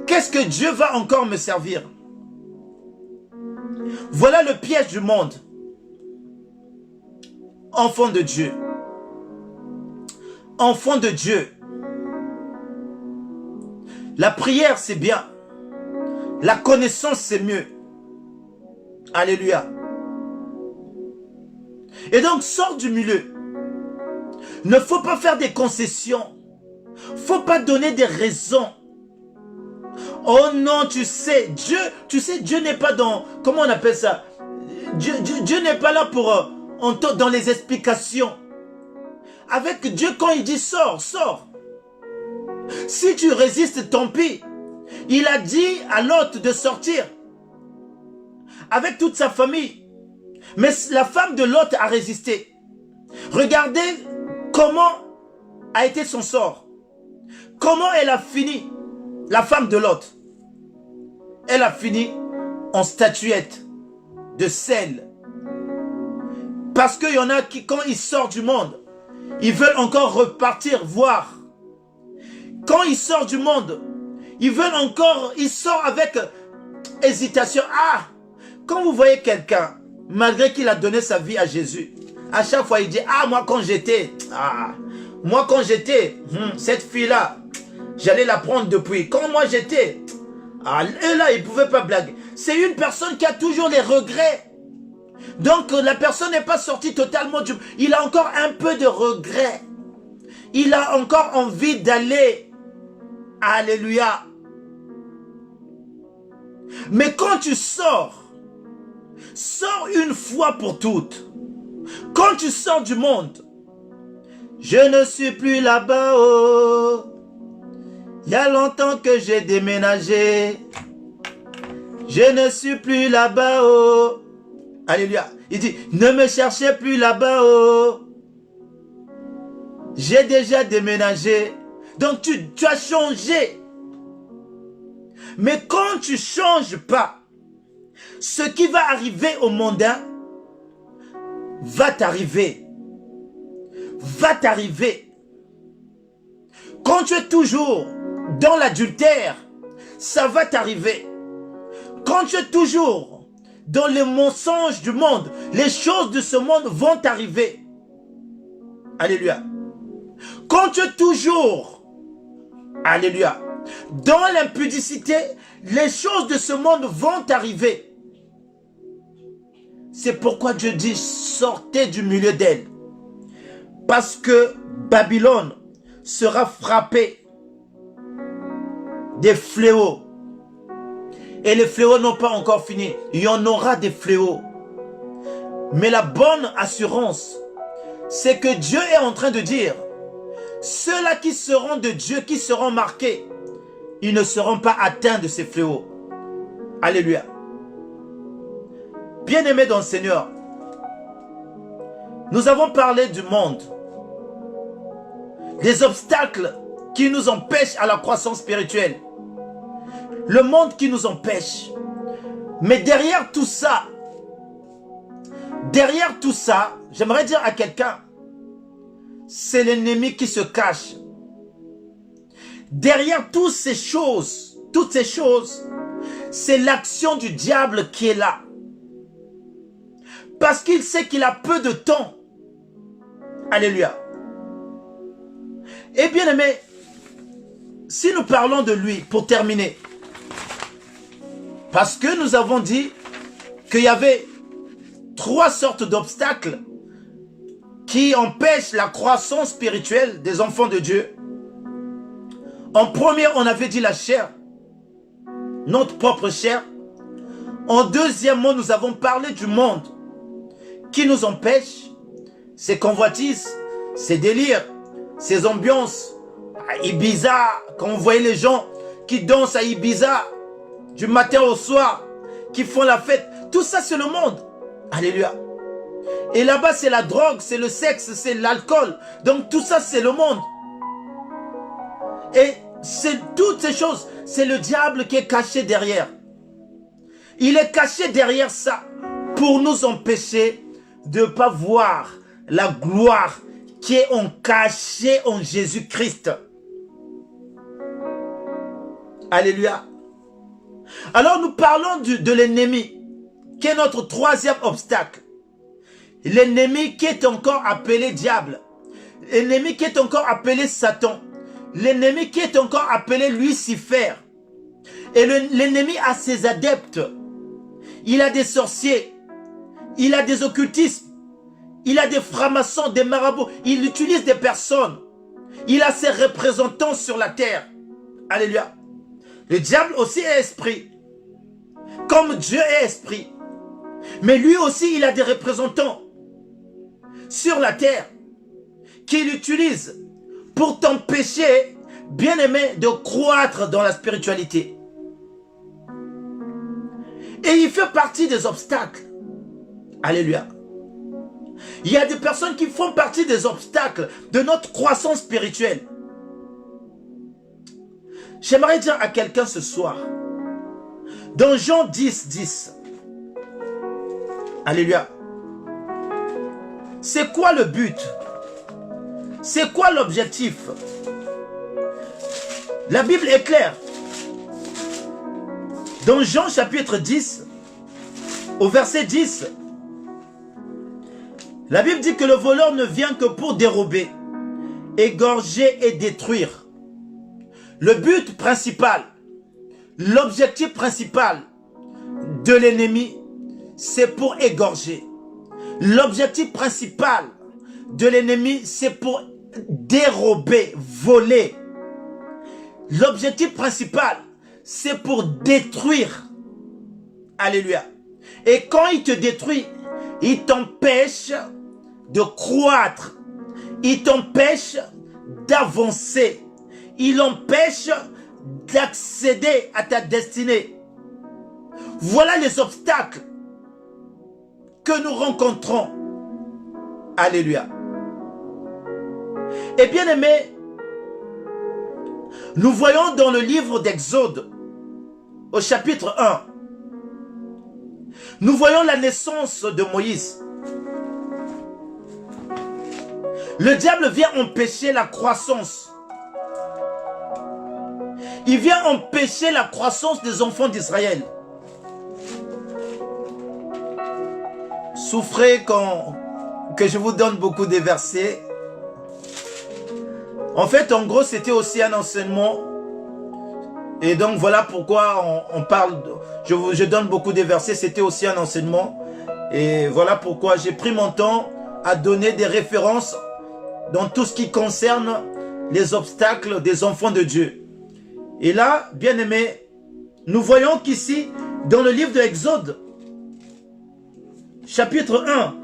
qu'est-ce que Dieu va encore me servir? Voilà le piège du monde. Enfant de Dieu. Enfant de Dieu. La prière, c'est bien. La connaissance, c'est mieux. Alléluia. Et donc, sors du milieu. Ne faut pas faire des concessions. Faut pas donner des raisons. Oh non, tu sais, Dieu n'est pas dans, comment on appelle ça? Dieu n'est pas là pour, dans les explications. Avec Dieu, quand il dit sors, sors. Si tu résistes, tant pis. Il a dit à Lot de sortir. Avec toute sa famille. Mais la femme de Lot a résisté. Regardez comment a été son sort. Comment elle a fini, la femme de Lot. Elle a fini en statuette de sel. Parce qu'il y en a qui, quand ils sortent du monde, ils veulent encore repartir voir. Quand ils sortent du monde, ils veulent encore, ils sortent avec hésitation. Ah, quand vous voyez quelqu'un, malgré qu'il a donné sa vie à Jésus, à chaque fois il dit, ah, moi quand j'étais, cette fille-là, j'allais la prendre depuis. Quand moi j'étais, et là, il ne pouvait pas blaguer. C'est une personne qui a toujours les regrets. Donc, la personne n'est pas sortie totalement du... Il a encore un peu de regrets. Il a encore envie d'aller. Alléluia. Mais quand tu sors, sors une fois pour toutes. Quand tu sors du monde, je ne suis plus là-bas, oh. Il y a longtemps que j'ai déménagé. Je ne suis plus là-bas, oh. Alléluia. Il dit, ne me cherchez plus là-bas, oh. J'ai déjà déménagé. Donc tu as changé. Mais quand tu ne changes pas, ce qui va arriver au mondain va t'arriver. Va t'arriver. Quand tu es toujours dans l'adultère, ça va t'arriver. Quand tu es toujours dans les mensonges du monde, les choses de ce monde vont t'arriver. Alléluia. Quand tu es toujours, alléluia, dans l'impudicité, les choses de ce monde vont t'arriver. C'est pourquoi Dieu dit, sortez du milieu d'elle. Parce que Babylone sera frappée des fléaux. Et les fléaux n'ont pas encore fini. Il y en aura des fléaux. Mais la bonne assurance, c'est que Dieu est en train de dire, ceux-là qui seront de Dieu, qui seront marqués, ils ne seront pas atteints de ces fléaux. Alléluia. Bien-aimés dans le Seigneur, nous avons parlé du monde, des obstacles qui nous empêchent à la croissance spirituelle. Le monde qui nous empêche. Mais derrière tout ça, j'aimerais dire à quelqu'un, c'est l'ennemi qui se cache. Derrière toutes ces choses, c'est l'action du diable qui est là. Parce qu'il sait qu'il a peu de temps. Alléluia. Et bien aimé, si nous parlons de lui, pour terminer, parce que nous avons dit qu'il y avait 3 sortes d'obstacles qui empêchent la croissance spirituelle des enfants de Dieu. En premier, on avait dit la chair, notre propre chair. En deuxièmement, nous avons parlé du monde qui nous empêche, ces convoitises, ces délires, ces ambiances, à Ibiza, quand on voyait les gens qui dansent à Ibiza, du matin au soir, qui font la fête, tout ça c'est le monde. Alléluia. Et là-bas c'est la drogue, c'est le sexe, c'est l'alcool. Donc tout ça c'est le monde. Et c'est toutes ces choses, c'est le diable qui est caché derrière. Il est caché derrière ça pour nous empêcher de ne pas voir la gloire qui est cachée en Jésus-Christ. Alléluia. Alors nous parlons de l'ennemi, qui est notre troisième obstacle. L'ennemi qui est encore appelé diable. L'ennemi qui est encore appelé Satan. L'ennemi qui est encore appelé Lucifer. Et l'ennemi a ses adeptes. Il a des sorciers. Il a des occultismes. Il a des francs-maçons, des marabouts. Il utilise des personnes. Il a ses représentants sur la terre. Alléluia. Le diable aussi est esprit. Comme Dieu est esprit. Mais lui aussi, il a des représentants sur la terre qu'il utilise pour t'empêcher, bien-aimé, de croître dans la spiritualité. Et il fait partie des obstacles. Alléluia. Il y a des personnes qui font partie des obstacles de notre croissance spirituelle. J'aimerais dire à quelqu'un ce soir, dans Jean 10, 10, alléluia, c'est quoi le but? C'est quoi l'objectif? La Bible est claire. Dans Jean chapitre 10, au verset 10, la Bible dit que le voleur ne vient que pour dérober, égorger et détruire. Le but principal, l'objectif principal de l'ennemi, c'est pour égorger. L'objectif principal de l'ennemi, c'est pour dérober, voler. L'objectif principal, c'est pour détruire. Alléluia. Et quand il te détruit, il t'empêche de croître. Il t'empêche d'avancer. Il empêche d'accéder à ta destinée. Voilà les obstacles que nous rencontrons. Alléluia. Et bien aimé, nous voyons dans le livre d'Exode, au chapitre 1, nous voyons la naissance de Moïse. Le diable vient empêcher la croissance. Il vient empêcher la croissance des enfants d'Israël. Souffrez que je vous donne beaucoup de versets. En fait, en gros, c'était aussi un enseignement. Et donc, voilà pourquoi on parle. Je donne beaucoup de versets. C'était aussi un enseignement. Et voilà pourquoi j'ai pris mon temps à donner des références dans tout ce qui concerne les obstacles des enfants de Dieu. Et là, bien aimé, nous voyons qu'ici, dans le livre de Exode, chapitre 1,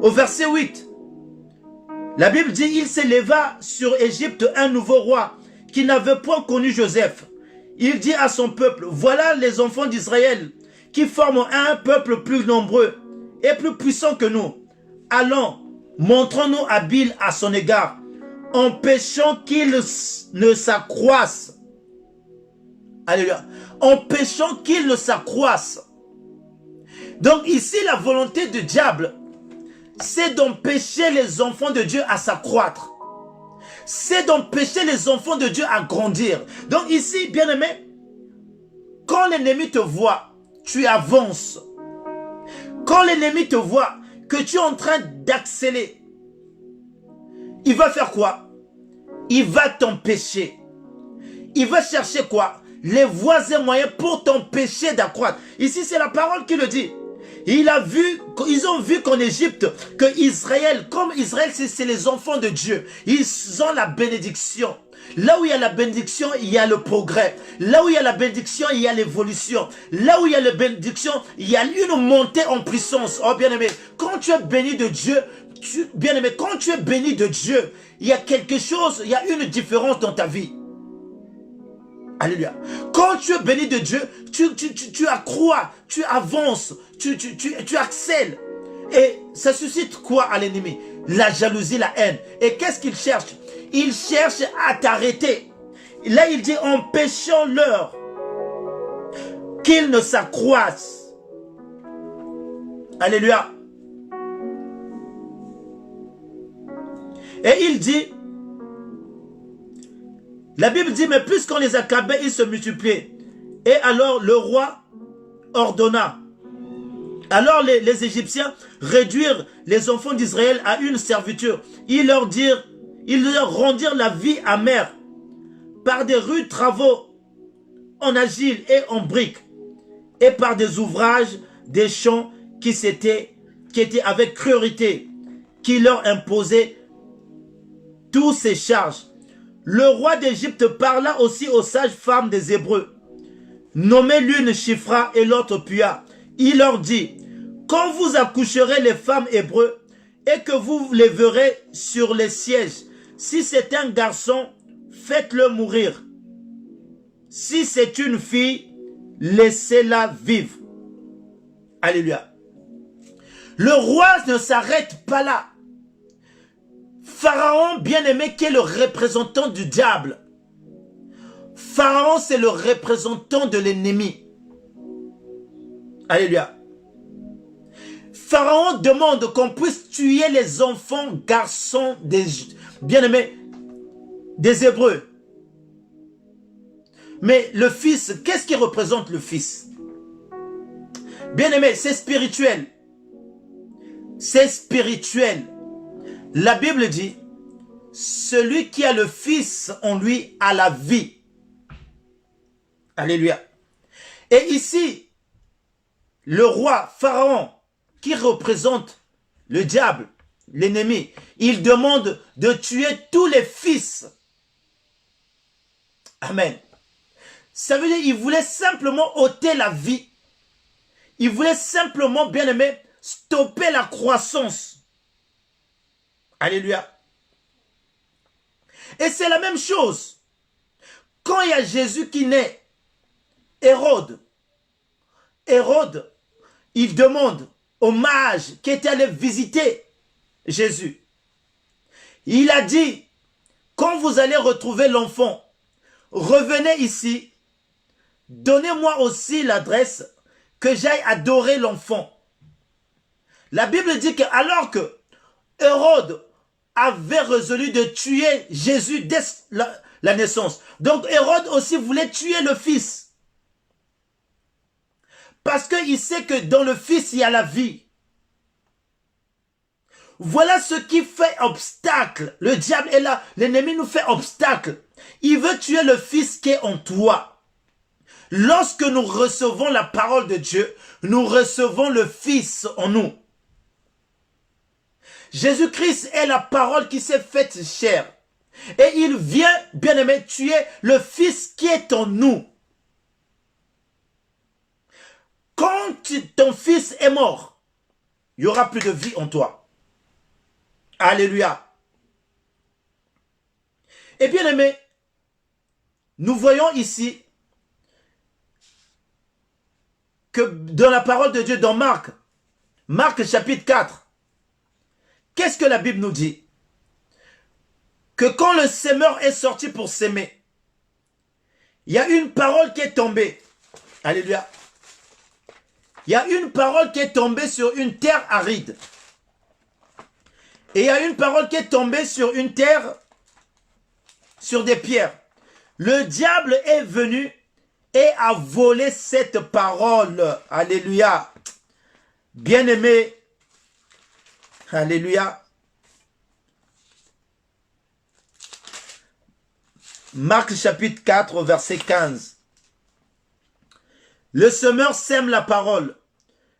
au verset 8, la Bible dit, il s'éleva sur Égypte un nouveau roi qui n'avait point connu Joseph. Il dit à son peuple, voilà les enfants d'Israël qui forment un peuple plus nombreux et plus puissant que nous. Allons, montrons-nous habiles à son égard, empêchons qu'il ne s'accroisse. Alléluia. Empêchons qu'il ne s'accroisse. Donc ici, la volonté du diable, c'est d'empêcher les enfants de Dieu à s'accroître. C'est d'empêcher les enfants de Dieu à grandir. Donc ici, bien-aimé, quand l'ennemi te voit, tu avances. Quand l'ennemi te voit que tu es en train d'accélérer, il va faire quoi? Il va t'empêcher. Il va chercher quoi? Les voies et moyens pour t'empêcher d'accroître. Ici, c'est la parole qui le dit. Ils ont vu qu'en Égypte, que Israël, comme Israël, c'est les enfants de Dieu. Ils ont la bénédiction. Là où il y a la bénédiction, il y a le progrès. Là où il y a la bénédiction, il y a l'évolution. Là où il y a la bénédiction, il y a une montée en puissance. Oh bien-aimé, quand tu es béni de Dieu, bien-aimé, quand tu es béni de Dieu, il y a quelque chose, il y a une différence dans ta vie. Alléluia. Quand tu es béni de Dieu, tu accrois, tu avances, tu accèles. Et ça suscite quoi à l'ennemi? La jalousie, la haine. Et qu'est-ce qu'il cherche? Il cherche à t'arrêter. Là, il dit, empêchons-leur qu'ils ne s'accroissent. Alléluia. Et il dit, la Bible dit, mais puisqu'on les accablait, ils se multipliaient. Et alors le roi ordonna. Alors les Égyptiens réduirent les enfants d'Israël à une servitude. Ils leur rendirent la vie amère par des rudes travaux en argile et en briques, et par des ouvrages des champs qui étaient avec cruauté, qui leur imposaient tous ces charges. Le roi d'Égypte parla aussi aux sages femmes des Hébreux, nommées l'une Shifra et l'autre Pua. Il leur dit, quand vous accoucherez les femmes hébreux et que vous les verrez sur les sièges, si c'est un garçon, faites-le mourir. Si c'est une fille, laissez-la vivre. Alléluia. Le roi ne s'arrête pas là. Pharaon, bien-aimé, qui est le représentant du diable. Pharaon, c'est le représentant de l'ennemi. Alléluia. Pharaon demande qu'on puisse tuer les enfants garçons des bien-aimés des Hébreux. Mais le fils, qu'est-ce qui représente le fils? Bien-aimé, c'est spirituel. C'est spirituel. La Bible dit, celui qui a le fils en lui a la vie. Alléluia. Et ici, le roi Pharaon, qui représente le diable, l'ennemi, il demande de tuer tous les fils. Amen. Ça veut dire qu'il voulait simplement ôter la vie. Il voulait simplement, bien aimé, stopper la croissance. Alléluia. Et c'est la même chose. Quand il y a Jésus qui naît, Hérode, il demande aux mages qui étaient allés visiter Jésus. Il a dit, quand vous allez retrouver l'enfant, revenez ici, donnez-moi aussi l'adresse que j'aille adorer l'enfant. La Bible dit que alors que Hérode avait résolu de tuer Jésus dès la naissance, donc Hérode aussi voulait tuer le fils. Parce qu'il sait que dans le fils, il y a la vie. Voilà ce qui fait obstacle. Le diable est là. L'ennemi nous fait obstacle. Il veut tuer le fils qui est en toi. Lorsque nous recevons la parole de Dieu, nous recevons le fils en nous. Jésus-Christ est la parole qui s'est faite chair. Et il vient, bien-aimé, tuer le fils qui est en nous. Quand ton fils est mort, il n'y aura plus de vie en toi. Alléluia. Et bien aimé, nous voyons ici que dans la parole de Dieu, dans Marc chapitre 4, qu'est-ce que la Bible nous dit? Que quand le semeur est sorti pour s'aimer, il y a une parole qui est tombée. Alléluia. Il y a une parole qui est tombée sur une terre aride. Et il y a une parole qui est tombée sur une terre, sur des pierres. Le diable est venu et a volé cette parole. Alléluia. Bien-aimé. Alléluia. Marc chapitre 4, verset 15. Le semeur sème la parole.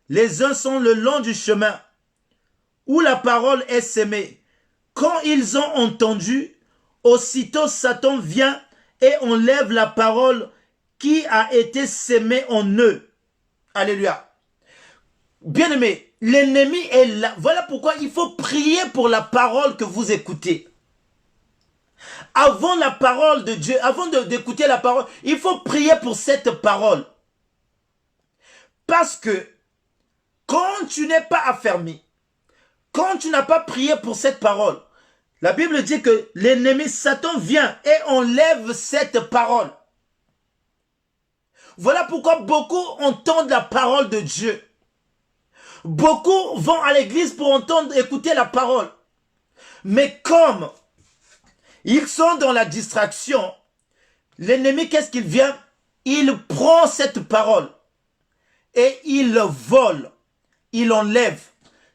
Les uns sont le long du chemin où la parole est sémée. Quand ils ont entendu, aussitôt Satan vient et enlève la parole qui a été sémée en eux. Alléluia. Bien-aimé, l'ennemi est là. Voilà pourquoi il faut prier pour la parole que vous écoutez. Avant la parole de Dieu, avant d'écouter la parole, il faut prier pour cette parole. Parce que quand tu n'es pas affermi, quand tu n'as pas prié pour cette parole, la Bible dit que l'ennemi Satan vient et enlève cette parole. Voilà pourquoi beaucoup entendent la parole de Dieu. Beaucoup vont à l'église pour écouter la parole. Mais comme ils sont dans la distraction, l'ennemi, qu'est-ce qu'il vient? Il prend cette parole et il le vole, il enlève.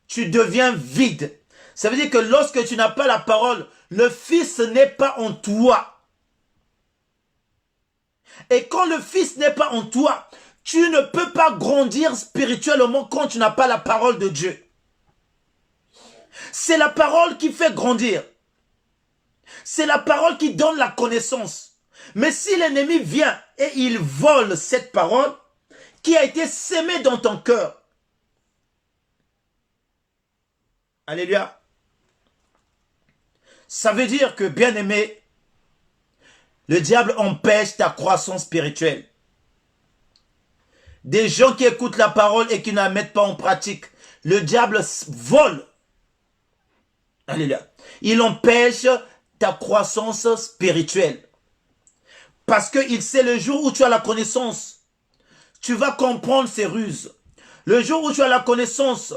Tu deviens vide. Ça veut dire que lorsque tu n'as pas la parole, le Fils n'est pas en toi. Et quand le Fils n'est pas en toi, tu ne peux pas grandir spirituellement quand tu n'as pas la parole de Dieu. C'est la parole qui fait grandir. C'est la parole qui donne la connaissance. Mais si l'ennemi vient et il vole cette parole qui a été sémée dans ton cœur, alléluia, ça veut dire que, bien-aimé, le diable empêche ta croissance spirituelle. Des gens qui écoutent la parole et qui ne la mettent pas en pratique, le diable vole. Alléluia. Il empêche ta croissance spirituelle. Parce qu'il sait le jour où tu as la connaissance, tu vas comprendre ses ruses. Le jour où tu as la connaissance,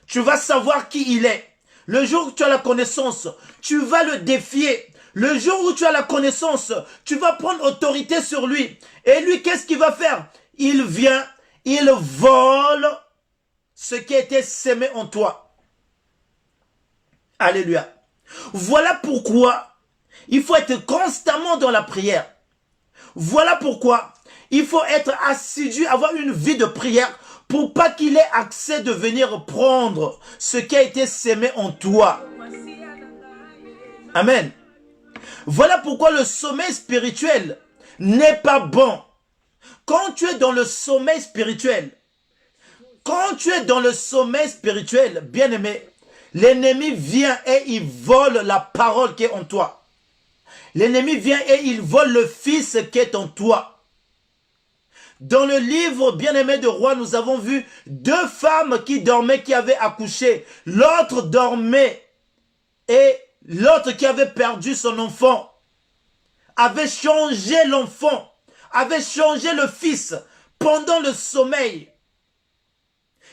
tu vas savoir qui il est. Le jour où tu as la connaissance, tu vas le défier. Le jour où tu as la connaissance, tu vas prendre autorité sur lui. Et lui, qu'est-ce qu'il va faire? Il vient, il vole ce qui a été sémé en toi. Alléluia. Voilà pourquoi il faut être constamment dans la prière. Voilà pourquoi il faut être assidu, avoir une vie de prière pour pas qu'il ait accès de venir prendre ce qui a été sémé en toi. Amen. Voilà pourquoi le sommeil spirituel n'est pas bon. Quand tu es dans le sommeil spirituel, bien-aimé, l'ennemi vient et il vole la parole qui est en toi. L'ennemi vient et il vole le Fils qui est en toi. Dans le livre bien-aimé de Roi, nous avons vu 2 femmes qui dormaient, qui avaient accouché. L'autre dormait et l'autre qui avait perdu son enfant avait changé l'enfant, avait changé le fils pendant le sommeil.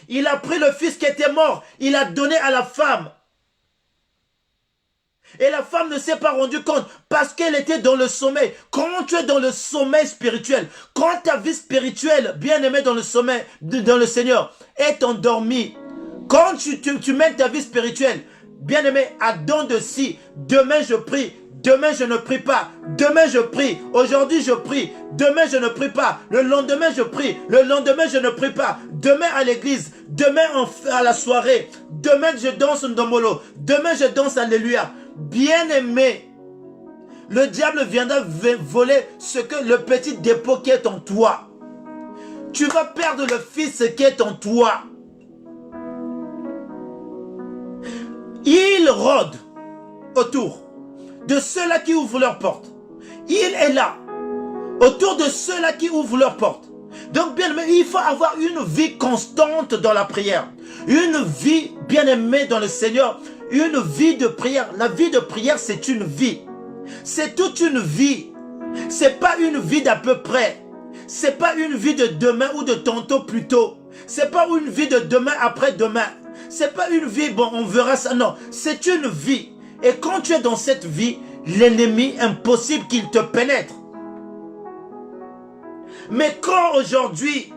Il a pris le fils qui était mort, il a donné à la femme. Et la femme ne s'est pas rendue compte parce qu'elle était dans le sommeil. Quand tu es dans le sommeil spirituel, quand ta vie spirituelle, bien-aimée dans le sommeil, dans le Seigneur, est endormie, quand tu mènes ta vie spirituelle, bien-aimé, à don de si, demain je prie, demain je ne prie pas, demain je prie, aujourd'hui je prie, demain je ne prie pas, le lendemain je prie, le lendemain je ne prie pas, demain à l'église, demain à la soirée, demain je danse un domolo, demain je danse alléluia. Bien-aimé, le diable viendra voler ce que le petit dépôt qui est en toi. Tu vas perdre le Fils qui est en toi. Il rôde autour de ceux-là qui ouvrent leurs portes. Il est là, autour de ceux-là qui ouvrent leurs portes. Donc, bien-aimé, il faut avoir une vie constante dans la prière. Une vie bien-aimée dans le Seigneur. Une vie de prière. La vie de prière, c'est une vie. C'est toute une vie. C'est pas une vie d'à peu près. C'est pas une vie de demain ou de tantôt plus tôt. C'est pas une vie de demain après demain. C'est pas une vie, bon, on verra ça. Non, c'est une vie. Et quand tu es dans cette vie, l'ennemi, impossible qu'il te pénètre. Mais quand aujourd'hui,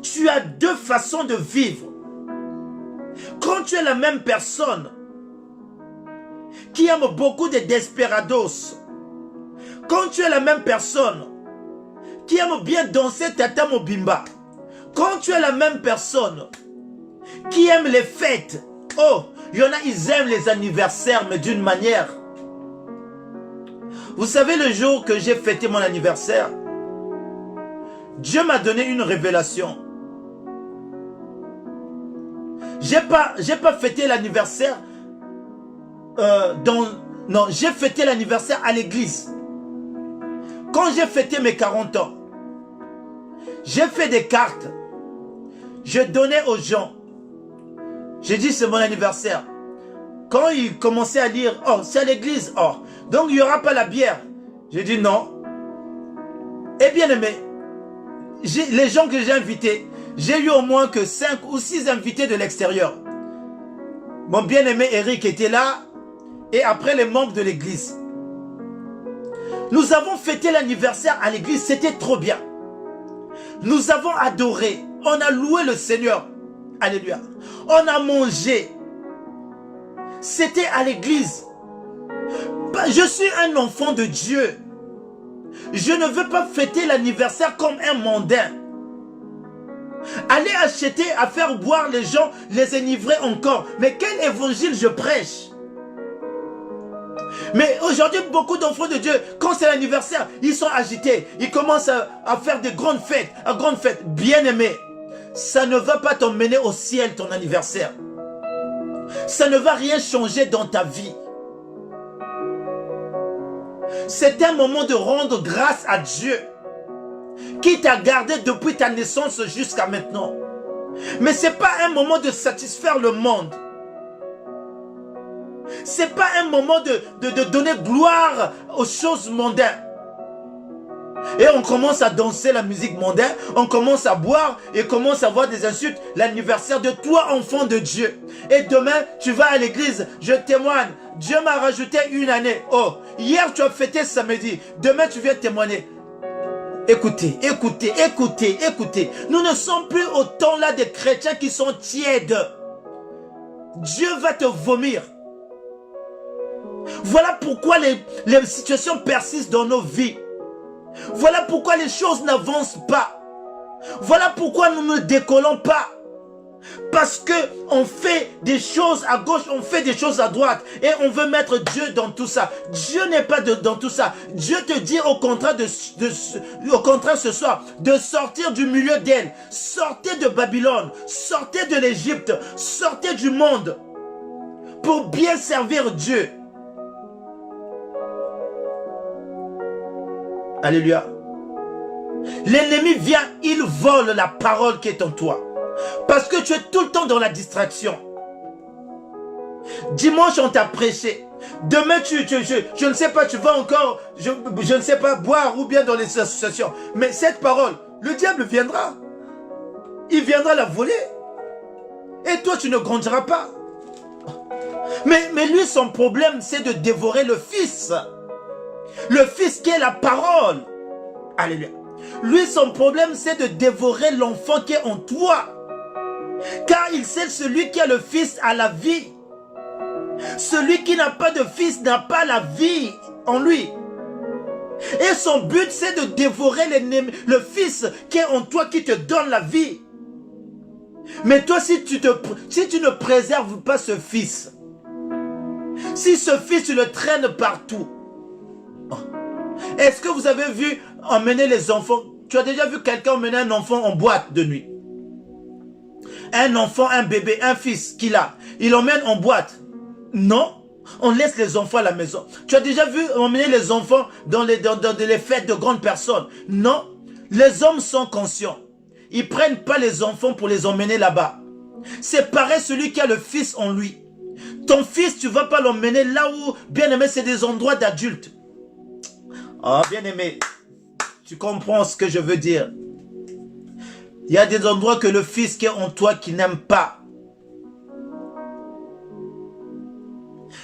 tu as 2 façons de vivre. Quand tu es la même personne qui aime beaucoup de desperados, quand tu es la même personne qui aime bien danser Tata Mobimba, quand tu es la même personne qui aime les fêtes, oh, il y en a, ils aiment les anniversaires, mais d'une manière. Vous savez, le jour que j'ai fêté mon anniversaire, Dieu m'a donné une révélation. J'ai pas fêté l'anniversaire non, j'ai fêté l'anniversaire à l'église. Quand j'ai fêté mes 40 ans, j'ai fait des cartes. Je donnais aux gens. J'ai dit c'est mon anniversaire. Quand ils commençaient à lire, oh, c'est à l'église, oh, donc il n'y aura pas la bière. J'ai dit non. Et bien aimé, les gens que j'ai invités, j'ai eu au moins que 5 ou 6 invités de l'extérieur. Mon bien-aimé Eric était là. Et après les membres de l'église. Nous avons fêté l'anniversaire à l'église. C'était trop bien. Nous avons adoré. On a loué le Seigneur. Alléluia. On a mangé. C'était à l'église. Je suis un enfant de Dieu. Je ne veux pas fêter l'anniversaire comme un mondain. Aller acheter, à faire boire les gens, les enivrer encore. Mais quel évangile je prêche? Mais aujourd'hui, beaucoup d'enfants de Dieu, quand c'est l'anniversaire, ils sont agités. Ils commencent à faire des grandes fêtes. Bien-aimé, ça ne va pas t'emmener au ciel ton anniversaire. Ça ne va rien changer dans ta vie. C'est un moment de rendre grâce à Dieu qui t'a gardé depuis ta naissance jusqu'à maintenant. Mais ce n'est pas un moment de satisfaire le monde. Ce n'est pas un moment de donner gloire aux choses mondaines. Et on commence à danser la musique mondaine, on commence à boire et commence à avoir des insultes. L'anniversaire de toi, enfant de Dieu. Et demain, tu vas à l'église, je témoigne. Dieu m'a rajouté une année. Oh, hier tu as fêté samedi, demain tu viens témoigner. Écoutez, écoutez, écoutez, écoutez. Nous ne sommes plus au temps là des chrétiens qui sont tièdes. Dieu va te vomir. Voilà pourquoi les situations persistent dans nos vies. Voilà pourquoi les choses n'avancent pas. Voilà pourquoi nous ne décollons pas. Parce que on fait des choses à gauche, on fait des choses à droite. Et on veut mettre Dieu dans tout ça. Dieu n'est pas dans tout ça. Dieu te dit au contraire, au contraire ce soir, de sortir du milieu d'elle. Sortez de Babylone. Sortez de l'Égypte. Sortez du monde. Pour bien servir Dieu. Alléluia. L'ennemi vient, il vole la parole qui est en toi. Parce que tu es tout le temps dans la distraction. Dimanche, on t'a prêché. Demain, je ne sais pas, tu vas encore, je ne sais pas, boire ou bien dans les associations. Mais cette parole, le diable viendra. Il viendra la voler. Et toi, tu ne grandiras pas. Mais lui, son problème, c'est de dévorer le Fils. Le Fils qui est la parole. Alléluia. Lui, son problème, c'est de dévorer l'enfant qui est en toi. Car il sait celui qui a le Fils a la vie. Celui qui n'a pas de Fils n'a pas la vie en lui. Et son but, c'est de dévorer le Fils qui est en toi, qui te donne la vie. Mais toi, si tu ne préserves pas ce Fils, si ce Fils, tu le traînes partout, est-ce que vous avez vu emmener les enfants? Tu as déjà vu quelqu'un emmener un enfant en boîte de nuit? Un enfant, un bébé, un fils qu'il a, il l'emmène en boîte? Non, on laisse les enfants à la maison. Tu as déjà vu emmener les enfants dans les fêtes de grandes personnes? Non, les hommes sont conscients. Ils ne prennent pas les enfants pour les emmener là-bas. C'est pareil celui qui a le Fils en lui. Ton fils, tu ne vas pas l'emmener là où, bien aimé, c'est des endroits d'adultes. Oh, bien aimé, tu comprends ce que je veux dire. Il y a des endroits que le Fils qui est en toi qui n'aime pas.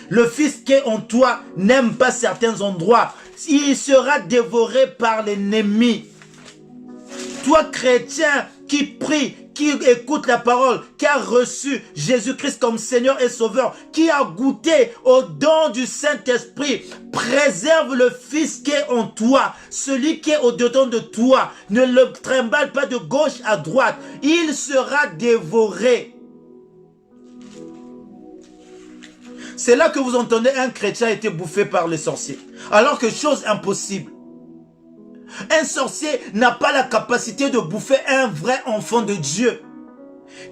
Le Fils qui est en toi n'aime pas certains endroits. Il sera dévoré par l'ennemi. Toi, chrétien, qui prie, qui écoute la parole, qui a reçu Jésus-Christ comme Seigneur et Sauveur, qui a goûté au don du Saint-Esprit, préserve le Fils qui est en toi, celui qui est au-dedans de toi. Ne le trimballe pas de gauche à droite. Il sera dévoré. C'est là que vous entendez un chrétien a été bouffé par les sorciers. Alors que chose impossible. Un sorcier n'a pas la capacité de bouffer un vrai enfant de Dieu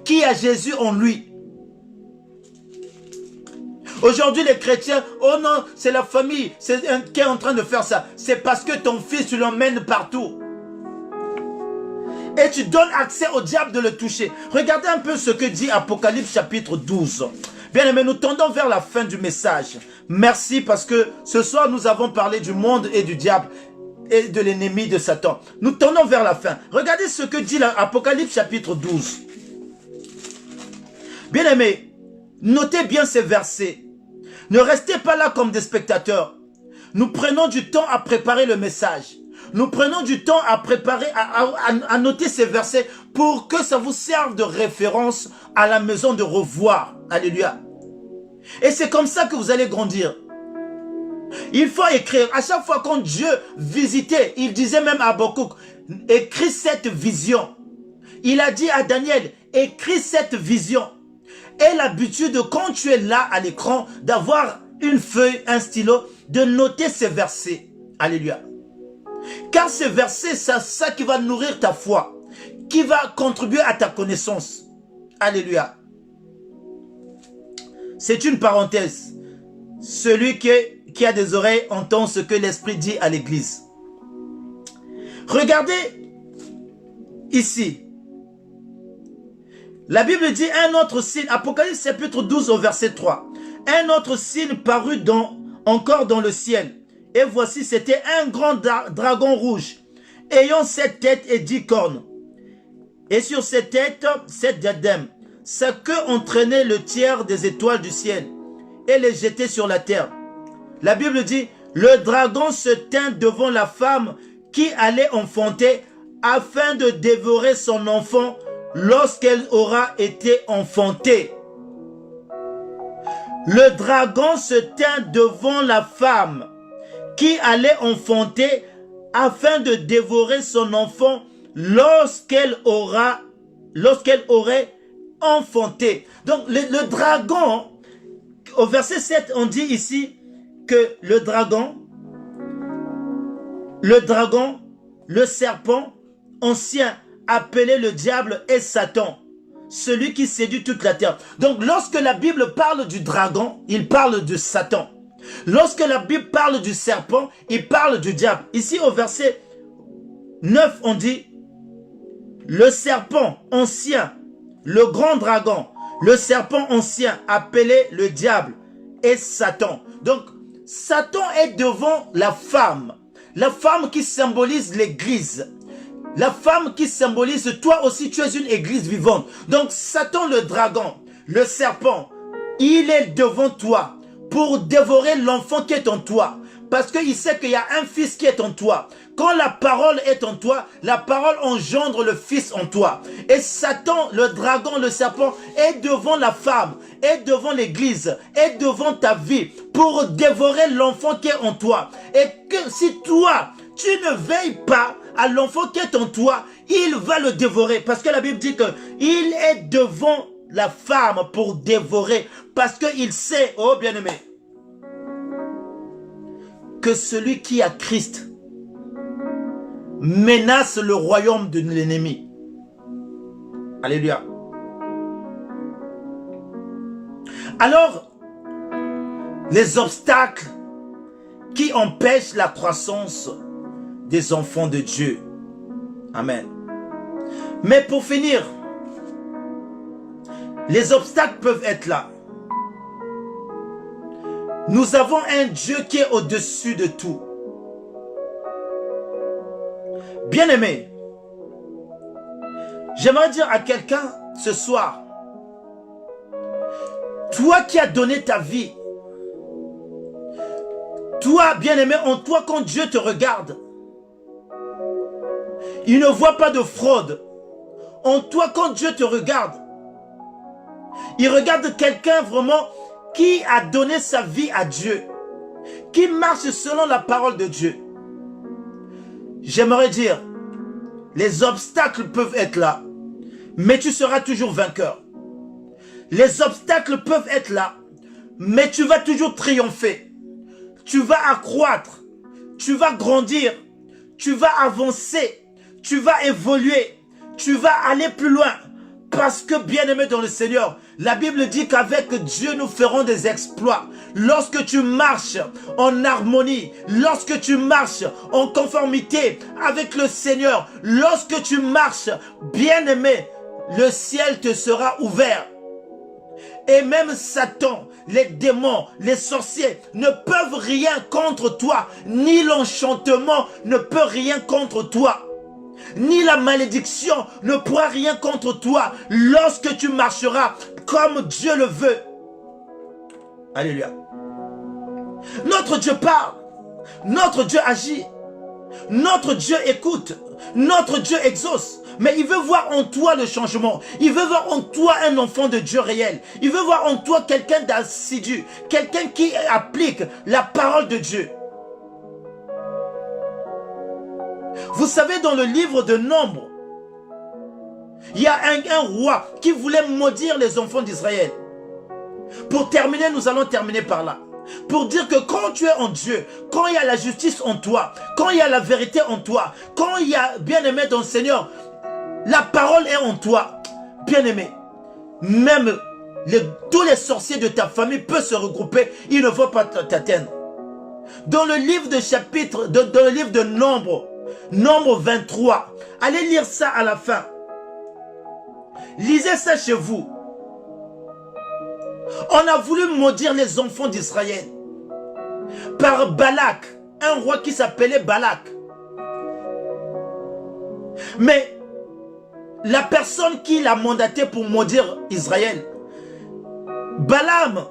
qui a Jésus en lui. Aujourd'hui, les chrétiens, oh non, c'est la famille qui est en train de faire ça. C'est parce que ton fils, tu l'emmènes partout. Et tu donnes accès au diable de le toucher. Regardez un peu ce que dit Apocalypse chapitre 12. Bien aimé, nous tendons vers la fin du message. Merci parce que ce soir, nous avons parlé du monde et du diable et de l'ennemi de Satan. Nous tendons vers la fin. Regardez ce que dit l'Apocalypse chapitre 12. Bien aimé, Notez bien ces versets. Ne restez pas là comme des spectateurs. Nous prenons du temps à préparer le message. Nous prenons du temps à préparer, à noter ces versets pour que ça vous serve de référence à la maison de revoir. Alléluia. Et c'est comme ça que vous allez grandir. Il faut écrire. À chaque fois quand Dieu visitait, il disait même à Habakkuk, écris cette vision. Il a dit à Daniel, écris cette vision. Aie l'habitude, quand tu es là à l'écran, d'avoir une feuille, un stylo, de noter ces versets. Alléluia. Car ces versets, c'est ça qui va nourrir ta foi, qui va contribuer à ta connaissance. Alléluia. C'est une parenthèse. Celui qui a des oreilles entend ce que l'Esprit dit à l'Église. Regardez ici. La Bible dit un autre signe, Apocalypse chapitre 12 au verset 3. Un autre signe parut encore dans le ciel. Et voici, c'était un grand dragon rouge, ayant 7 têtes et 10 cornes. Et sur ces têtes, 7 diadèmes. Sa queue entraînait le tiers des étoiles du ciel et les jetait sur la terre. La Bible dit, le dragon se tint devant la femme qui allait enfanter afin de dévorer son enfant lorsqu'elle aura été enfantée. Le dragon se tint devant la femme qui allait enfanter afin de dévorer son enfant lorsqu'elle aurait enfanté. Donc le dragon, au verset 7, on dit ici que le dragon, le serpent ancien, appelé le diable et Satan, celui qui séduit toute la terre. Donc lorsque la Bible parle du dragon, il parle de Satan. Lorsque la Bible parle du serpent, il parle du diable. Ici au verset 9, on dit, le serpent ancien, le grand dragon, le serpent ancien appelé le diable et Satan. Donc Satan est devant la femme qui symbolise l'église. La femme qui symbolise, toi aussi tu es une église vivante. Donc Satan le dragon, le serpent, il est devant toi pour dévorer l'enfant qui est en toi. Parce qu'il sait qu'il y a un fils qui est en toi. Quand la parole est en toi, la parole engendre le fils en toi. Et Satan, le dragon, le serpent, est devant la femme, est devant l'église, est devant ta vie pour dévorer l'enfant qui est en toi. Et que si toi, tu ne veilles pas à l'enfant qui est en toi, il va le dévorer. Parce que la Bible dit qu'il est devant la femme pour dévorer. Parce qu'il sait, oh bien-aimé, que celui qui a Christ menace le royaume de l'ennemi. Alléluia. Alors, les obstacles qui empêchent la croissance des enfants de Dieu. Amen. Mais pour finir, les obstacles peuvent être là. Nous avons un Dieu qui est au-dessus de tout. Bien-aimé, j'aimerais dire à quelqu'un ce soir, toi qui as donné ta vie, toi, bien-aimé, en toi, quand Dieu te regarde, il ne voit pas de fraude. En toi, quand Dieu te regarde, il regarde quelqu'un vraiment qui a donné sa vie à Dieu, qui marche selon la parole de Dieu. J'aimerais dire, les obstacles peuvent être là, mais tu seras toujours vainqueur. Les obstacles peuvent être là, mais tu vas toujours triompher. Tu vas accroître, tu vas grandir, tu vas avancer, tu vas évoluer, tu vas aller plus loin. Parce que, bien-aimé dans le Seigneur, la Bible dit qu'avec Dieu, nous ferons des exploits. Lorsque tu marches en harmonie, lorsque tu marches en conformité avec le Seigneur, lorsque tu marches, bien-aimé, le ciel te sera ouvert. Et même Satan, les démons, les sorciers ne peuvent rien contre toi, ni l'enchantement ne peut rien contre toi. Ni la malédiction ne pourra rien contre toi lorsque tu marcheras comme Dieu le veut. Alléluia. Notre Dieu parle. Notre Dieu agit. Notre Dieu écoute. Notre Dieu exauce. Mais il veut voir en toi le changement. Il veut voir en toi un enfant de Dieu réel. Il veut voir en toi quelqu'un d'assidu. Quelqu'un qui applique la parole de Dieu. Vous savez, dans le livre de Nombres, il y a un roi qui voulait maudire les enfants d'Israël. Pour terminer, nous allons terminer par là. Pour dire que quand tu es en Dieu, quand il y a la justice en toi, quand il y a la vérité en toi, quand il y a, bien-aimé dans le Seigneur, la parole est en toi, bien-aimé. Même tous les sorciers de ta famille peuvent se regrouper, ils ne vont pas t'atteindre. Dans le livre de chapitre, dans le livre de Nombres, Nombre 23, allez lire ça à la fin. Lisez ça chez vous. On a voulu maudire les enfants d'Israël par Balak, un roi qui s'appelait Balak. Mais la personne qui l'a mandaté pour maudire Israël, Balaam,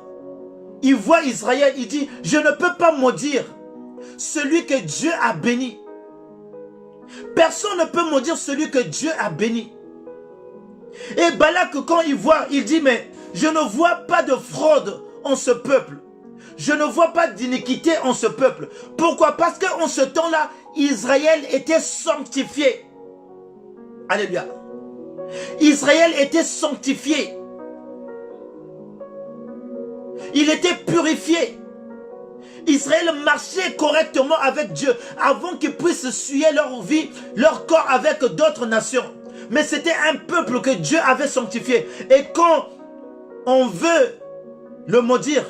il voit Israël, il dit, je ne peux pas maudire celui que Dieu a béni. Personne ne peut maudire celui que Dieu a béni. Et Balak, quand il voit, il dit, mais je ne vois pas de fraude en ce peuple. Je ne vois pas d'iniquité en ce peuple. Pourquoi? Parce qu'en ce temps-là, Israël était sanctifié. Alléluia. Israël était sanctifié. Il était purifié. Israël marchait correctement avec Dieu avant qu'ils puissent suyer leur vie, leur corps avec d'autres nations. Mais c'était un peuple que Dieu avait sanctifié. Et quand on veut le maudire,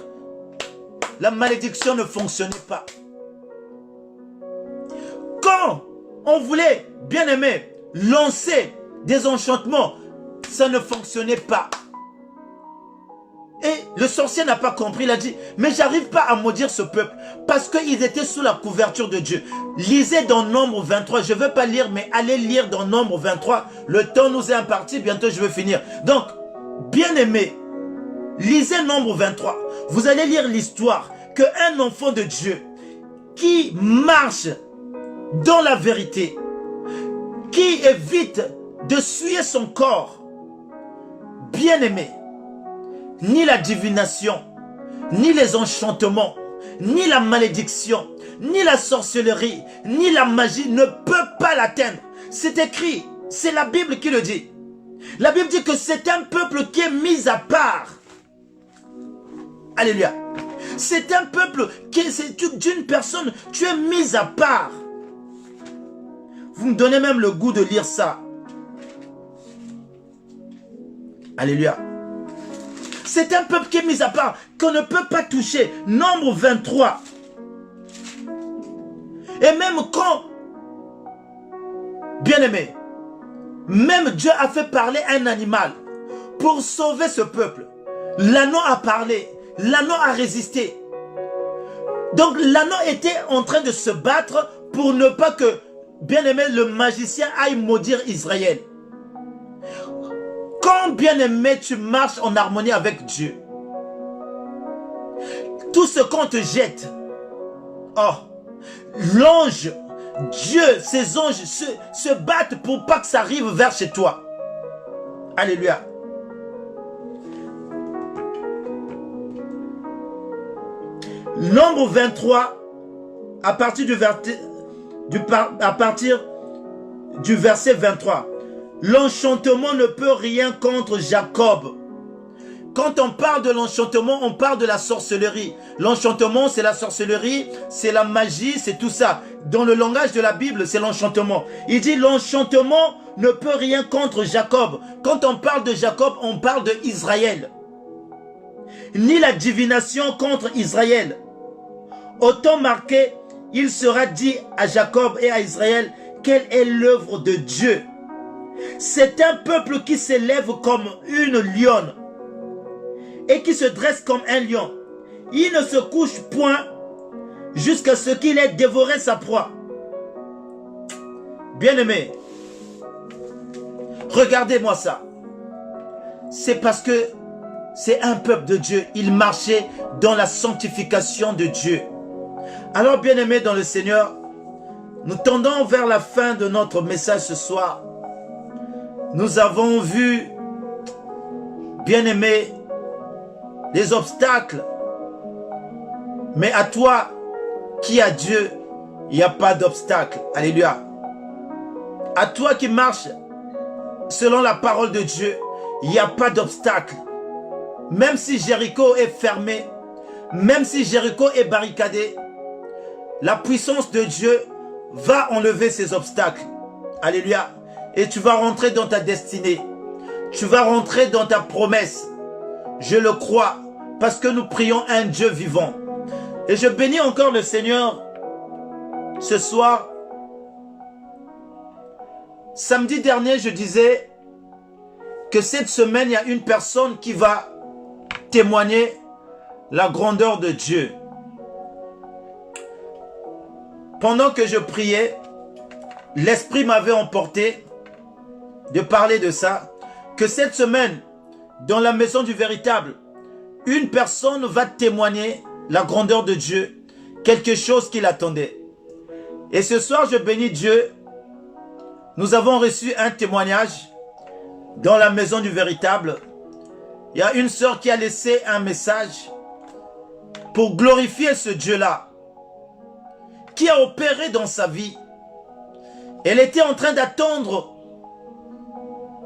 la malédiction ne fonctionnait pas. Quand on voulait, bien aimer, lancer des enchantements, ça ne fonctionnait pas. Et le sorcier n'a pas compris, il a dit, mais j'arrive pas à maudire ce peuple parce qu'ils étaient sous la couverture de Dieu. Lisez dans Nombre 23, je ne veux pas lire, mais allez lire dans Nombre 23. Le temps nous est imparti, bientôt je vais finir. Donc, bien aimé, lisez Nombre 23. Vous allez lire l'histoire qu'un enfant de Dieu qui marche dans la vérité, qui évite de souiller son corps, bien aimé, ni la divination, ni les enchantements, ni la malédiction, ni la sorcellerie, ni la magie ne peut pas l'atteindre. C'est écrit, c'est la Bible qui le dit. La Bible dit que c'est un peuple qui est mis à part. Alléluia. C'est un peuple qui est d'une personne, tu es mis à part. Vous me donnez même le goût de lire ça. Alléluia. C'est un peuple qui est mis à part, qu'on ne peut pas toucher. Nombre 23. Et même quand, bien aimé, même Dieu a fait parler un animal pour sauver ce peuple. L'agneau a parlé, l'agneau a résisté. Donc l'agneau était en train de se battre pour ne pas que, bien aimé, le magicien aille maudire Israël. Quand, bien aimé, tu marches en harmonie avec Dieu, tout ce qu'on te jette, oh, l'ange, Dieu, ces anges se battent pour pas que ça arrive vers chez toi. Alléluia. Nombre 23, à partir du verset 23. L'enchantement ne peut rien contre Jacob. Quand on parle de l'enchantement, on parle de la sorcellerie. L'enchantement, c'est la sorcellerie, c'est la magie, c'est tout ça. Dans le langage de la Bible, c'est l'enchantement. Il dit l'enchantement ne peut rien contre Jacob. Quand on parle de Jacob, on parle de Israël. Ni la divination contre Israël. Autant marqué, il sera dit à Jacob et à Israël, quelle est l'œuvre de Dieu. C'est un peuple qui s'élève comme une lionne et qui se dresse comme un lion. Il ne se couche point jusqu'à ce qu'il ait dévoré sa proie. Bien-aimé, regardez-moi ça. C'est parce que c'est un peuple de Dieu. Ils marchaient dans la sanctification de Dieu. Alors, bien-aimés dans le Seigneur, nous tendons vers la fin de notre message ce soir. Nous avons vu, bien-aimés, les obstacles. Mais à toi qui as Dieu, il n'y a pas d'obstacle. Alléluia. À toi qui marches selon la parole de Dieu, il n'y a pas d'obstacle. Même si Jéricho est fermé, même si Jéricho est barricadé, la puissance de Dieu va enlever ces obstacles. Alléluia. Et tu vas rentrer dans ta destinée. Tu vas rentrer dans ta promesse. Je le crois parce que nous prions un Dieu vivant. Et je bénis encore le Seigneur ce soir. Samedi dernier, je disais que cette semaine, il y a une personne qui va témoigner la grandeur de Dieu. Pendant que je priais, l'Esprit m'avait emporté de parler de ça, que cette semaine, dans la maison du véritable, une personne va témoigner la grandeur de Dieu, quelque chose qu'il attendait. Et ce soir, je bénis Dieu. Nous avons reçu un témoignage dans la maison du véritable. Il y a une sœur qui a laissé un message pour glorifier ce Dieu-là, qui a opéré dans sa vie. Elle était en train d'attendre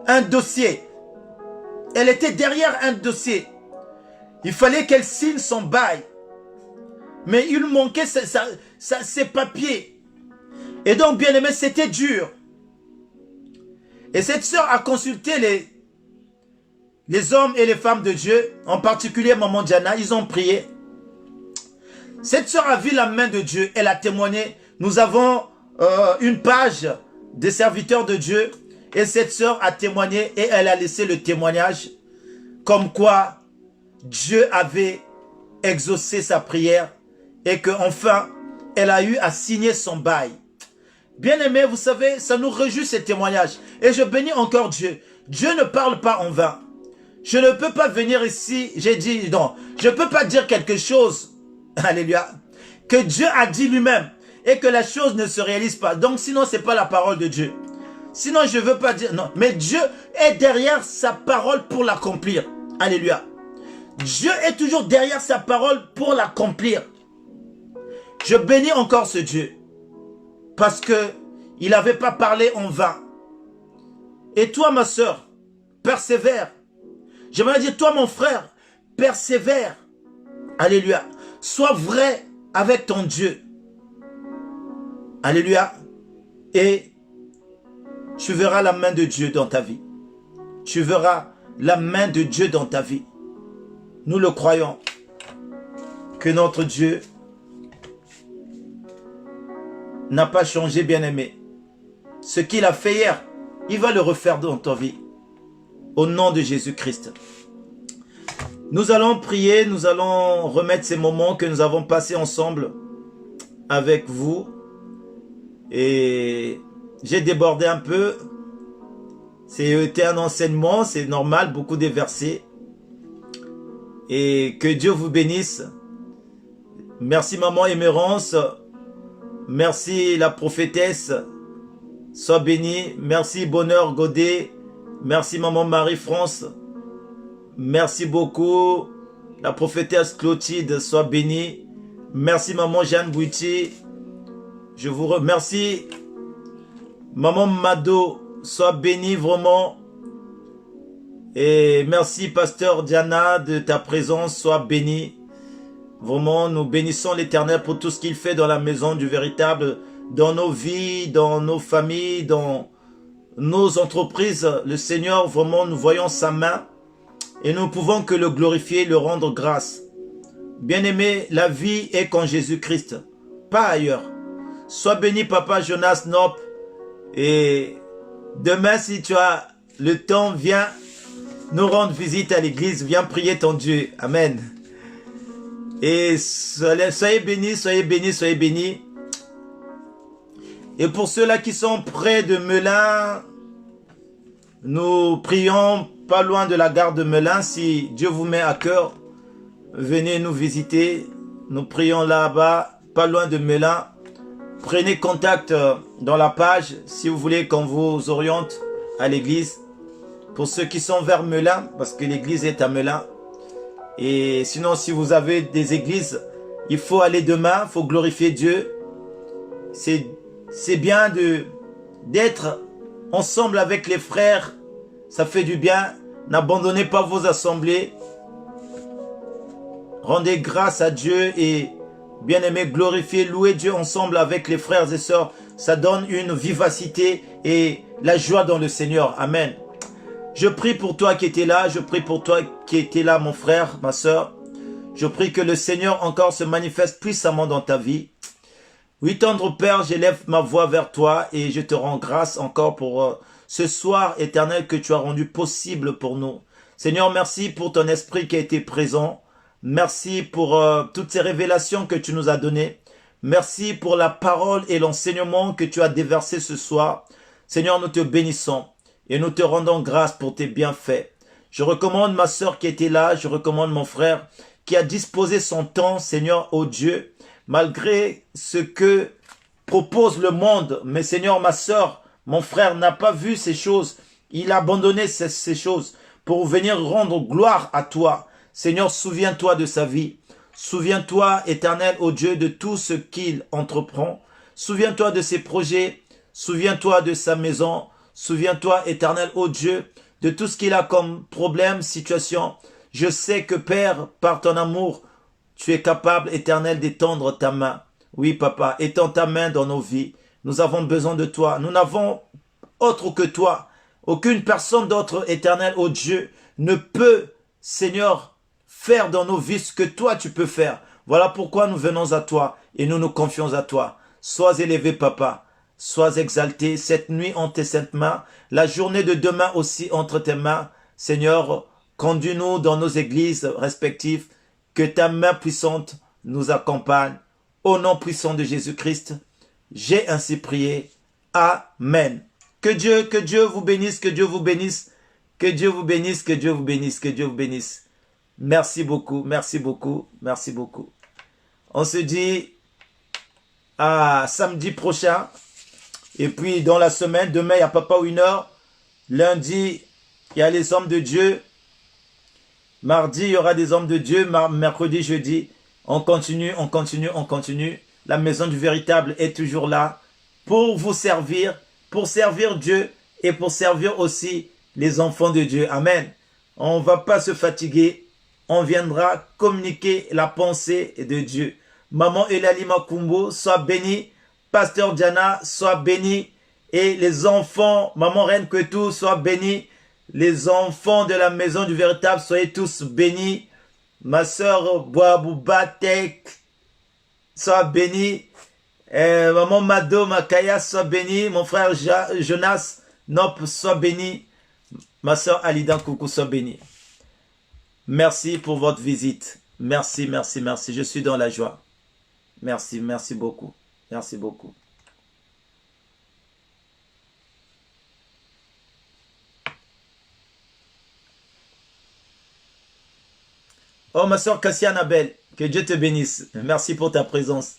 un dossier. Elle était derrière un dossier. Il fallait qu'elle signe son bail. Mais il manquait ses papiers. Et donc, bien aimé, c'était dur. Et cette sœur a consulté les hommes et les femmes de Dieu, en particulier Maman Diana. Ils ont prié. Cette sœur a vu la main de Dieu. Elle a témoigné. Nous avons une page des serviteurs de Dieu. Et cette sœur a témoigné et elle a laissé le témoignage comme quoi Dieu avait exaucé sa prière et qu'enfin, elle a eu à signer son bail. Bien-aimés, vous savez, ça nous réjouit ces témoignages. Et je bénis encore Dieu. Dieu ne parle pas en vain. Je ne peux pas venir ici, j'ai dit, non, je ne peux pas dire quelque chose, alléluia, que Dieu a dit lui-même et que la chose ne se réalise pas. Donc sinon, ce n'est pas la parole de Dieu. Sinon, je ne veux pas dire, non, mais Dieu est derrière sa parole pour l'accomplir. Alléluia. Dieu est toujours derrière sa parole pour l'accomplir. Je bénis encore ce Dieu parce qu'il n'avait pas parlé en vain. Et toi, ma soeur, persévère. J'aimerais dire, toi, mon frère, persévère. Alléluia. Sois vrai avec ton Dieu. Alléluia. Et tu verras la main de Dieu dans ta vie. Tu verras la main de Dieu dans ta vie. Nous le croyons que notre Dieu n'a pas changé, bien-aimé. Ce qu'il a fait hier, il va le refaire dans ta vie. Au nom de Jésus-Christ. Nous allons prier, nous allons remettre ces moments que nous avons passés ensemble avec vous. Et j'ai débordé un peu. C'était un enseignement, c'est normal, beaucoup de versets. Et que Dieu vous bénisse. Merci maman Émérance. Merci la prophétesse. Sois bénie. Merci Bonheur Godet. Merci maman Marie-France. Merci beaucoup la prophétesse Clotilde. Sois bénie. Merci maman Jeanne Bouiti. Je vous remercie. Maman Mado. Sois bénie vraiment. Et merci pasteur Diana de ta présence. Sois bénie. Vraiment, nous bénissons l'Éternel pour tout ce qu'il fait dans la maison du véritable, dans nos vies, dans nos familles, dans nos entreprises. Le Seigneur, vraiment, nous voyons sa main et nous ne pouvons que le glorifier, le rendre grâce. Bien-aimé, la vie est qu'en Jésus-Christ, pas ailleurs. Sois béni, papa Jonas Nop. Et demain, si tu as le temps, viens nous rendre visite à l'église. Viens prier ton Dieu. Amen. Et soyez bénis, soyez bénis, soyez bénis. Et pour ceux-là qui sont près de Melun, Nous prions pas loin de la gare de Melun. Si Dieu vous met à cœur, venez nous visiter. Nous prions là-bas, pas loin de Melun. Prenez contact dans la page si vous voulez qu'on vous oriente à l'église. Pour ceux qui sont vers Melun, parce que l'église est à Melun. Et sinon, si vous avez des églises, il faut aller demain, il faut glorifier Dieu. C'est bien d'être ensemble avec les frères. Ça fait du bien. N'abandonnez pas vos assemblées. Rendez grâce à Dieu et bien-aimé, glorifiez, louez Dieu ensemble avec les frères et sœurs. Ça donne une vivacité et la joie dans le Seigneur. Amen. Je prie pour toi qui étais là. Je prie pour toi qui étais là, mon frère, ma sœur. Je prie que le Seigneur encore se manifeste puissamment dans ta vie. Oui, tendre Père, j'élève ma voix vers toi et je te rends grâce encore pour ce soir éternel que tu as rendu possible pour nous. Seigneur, merci pour ton esprit qui a été présent. Merci pour toutes ces révélations que tu nous as données. Merci pour la parole et l'enseignement que tu as déversé ce soir. Seigneur, nous te bénissons et nous te rendons grâce pour tes bienfaits. Je recommande ma sœur qui était là, je recommande mon frère qui a disposé son temps, Seigneur, ô Dieu, malgré ce que propose le monde. Mais Seigneur, ma sœur, mon frère n'a pas vu ces choses. Il a abandonné ces choses pour venir rendre gloire à toi. Seigneur, souviens-toi de sa vie. Souviens-toi, éternel, ô Dieu, de tout ce qu'il entreprend. Souviens-toi de ses projets. Souviens-toi de sa maison. Souviens-toi, éternel, ô Dieu, de tout ce qu'il a comme problème, situation. Je sais que, Père, par ton amour, tu es capable, éternel, d'étendre ta main. Oui, Papa, étends ta main dans nos vies. Nous avons besoin de toi. Nous n'avons autre que toi. Aucune personne d'autre, éternel, ô Dieu, ne peut, Seigneur, faire dans nos vies ce que toi tu peux faire. Voilà pourquoi nous venons à toi et nous nous confions à toi. Sois élevé, Papa. Sois exalté cette nuit entre tes saintes mains. La journée de demain aussi entre tes mains. Seigneur, conduis-nous dans nos églises respectives. Que ta main puissante nous accompagne. Au nom puissant de Jésus-Christ, j'ai ainsi prié. Amen. Que Dieu vous bénisse, que Dieu vous bénisse, que Dieu vous bénisse, que Dieu vous bénisse, que Dieu vous bénisse. Merci beaucoup, merci beaucoup, merci beaucoup. On se dit à samedi prochain. Et puis dans la semaine, demain il y a Papa Winner. Lundi, il y a les hommes de Dieu. Mardi, il y aura des hommes de Dieu. Mercredi, jeudi, on continue, on continue, on continue. La maison du véritable est toujours là pour vous servir, pour servir Dieu et pour servir aussi les enfants de Dieu. Amen. On ne va pas se fatiguer. On viendra communiquer la pensée de Dieu. Maman Elali Makumbo, sois bénie. Pasteur Diana, sois bénie. Et les enfants, Maman Reine Kwetou, sois bénie. Les enfants de la maison du véritable, soyez tous bénis. Ma soeur Boaboubatek, sois bénie. Maman Mado Makaya, sois bénie. Mon frère Jonas Nop, sois béni. Ma soeur Alida Koukou, sois bénie. Merci pour votre visite. Merci, merci, merci. Je suis dans la joie. Merci, merci beaucoup. Merci beaucoup. Oh, ma soeur Cassiane Abel, que Dieu te bénisse. Merci pour ta présence.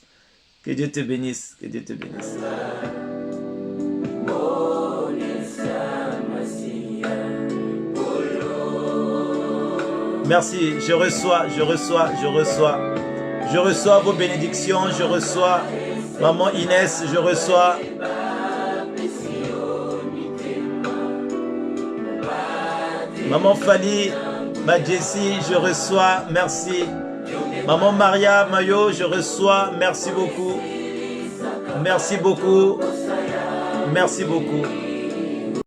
Que Dieu te bénisse. Que Dieu te bénisse. Merci, je reçois vos bénédictions, je reçois Maman Inès, je reçois Maman Fanny, ma Jessie, je reçois, merci. Maman Maria Mayo, je reçois, merci beaucoup. Merci beaucoup. Merci beaucoup.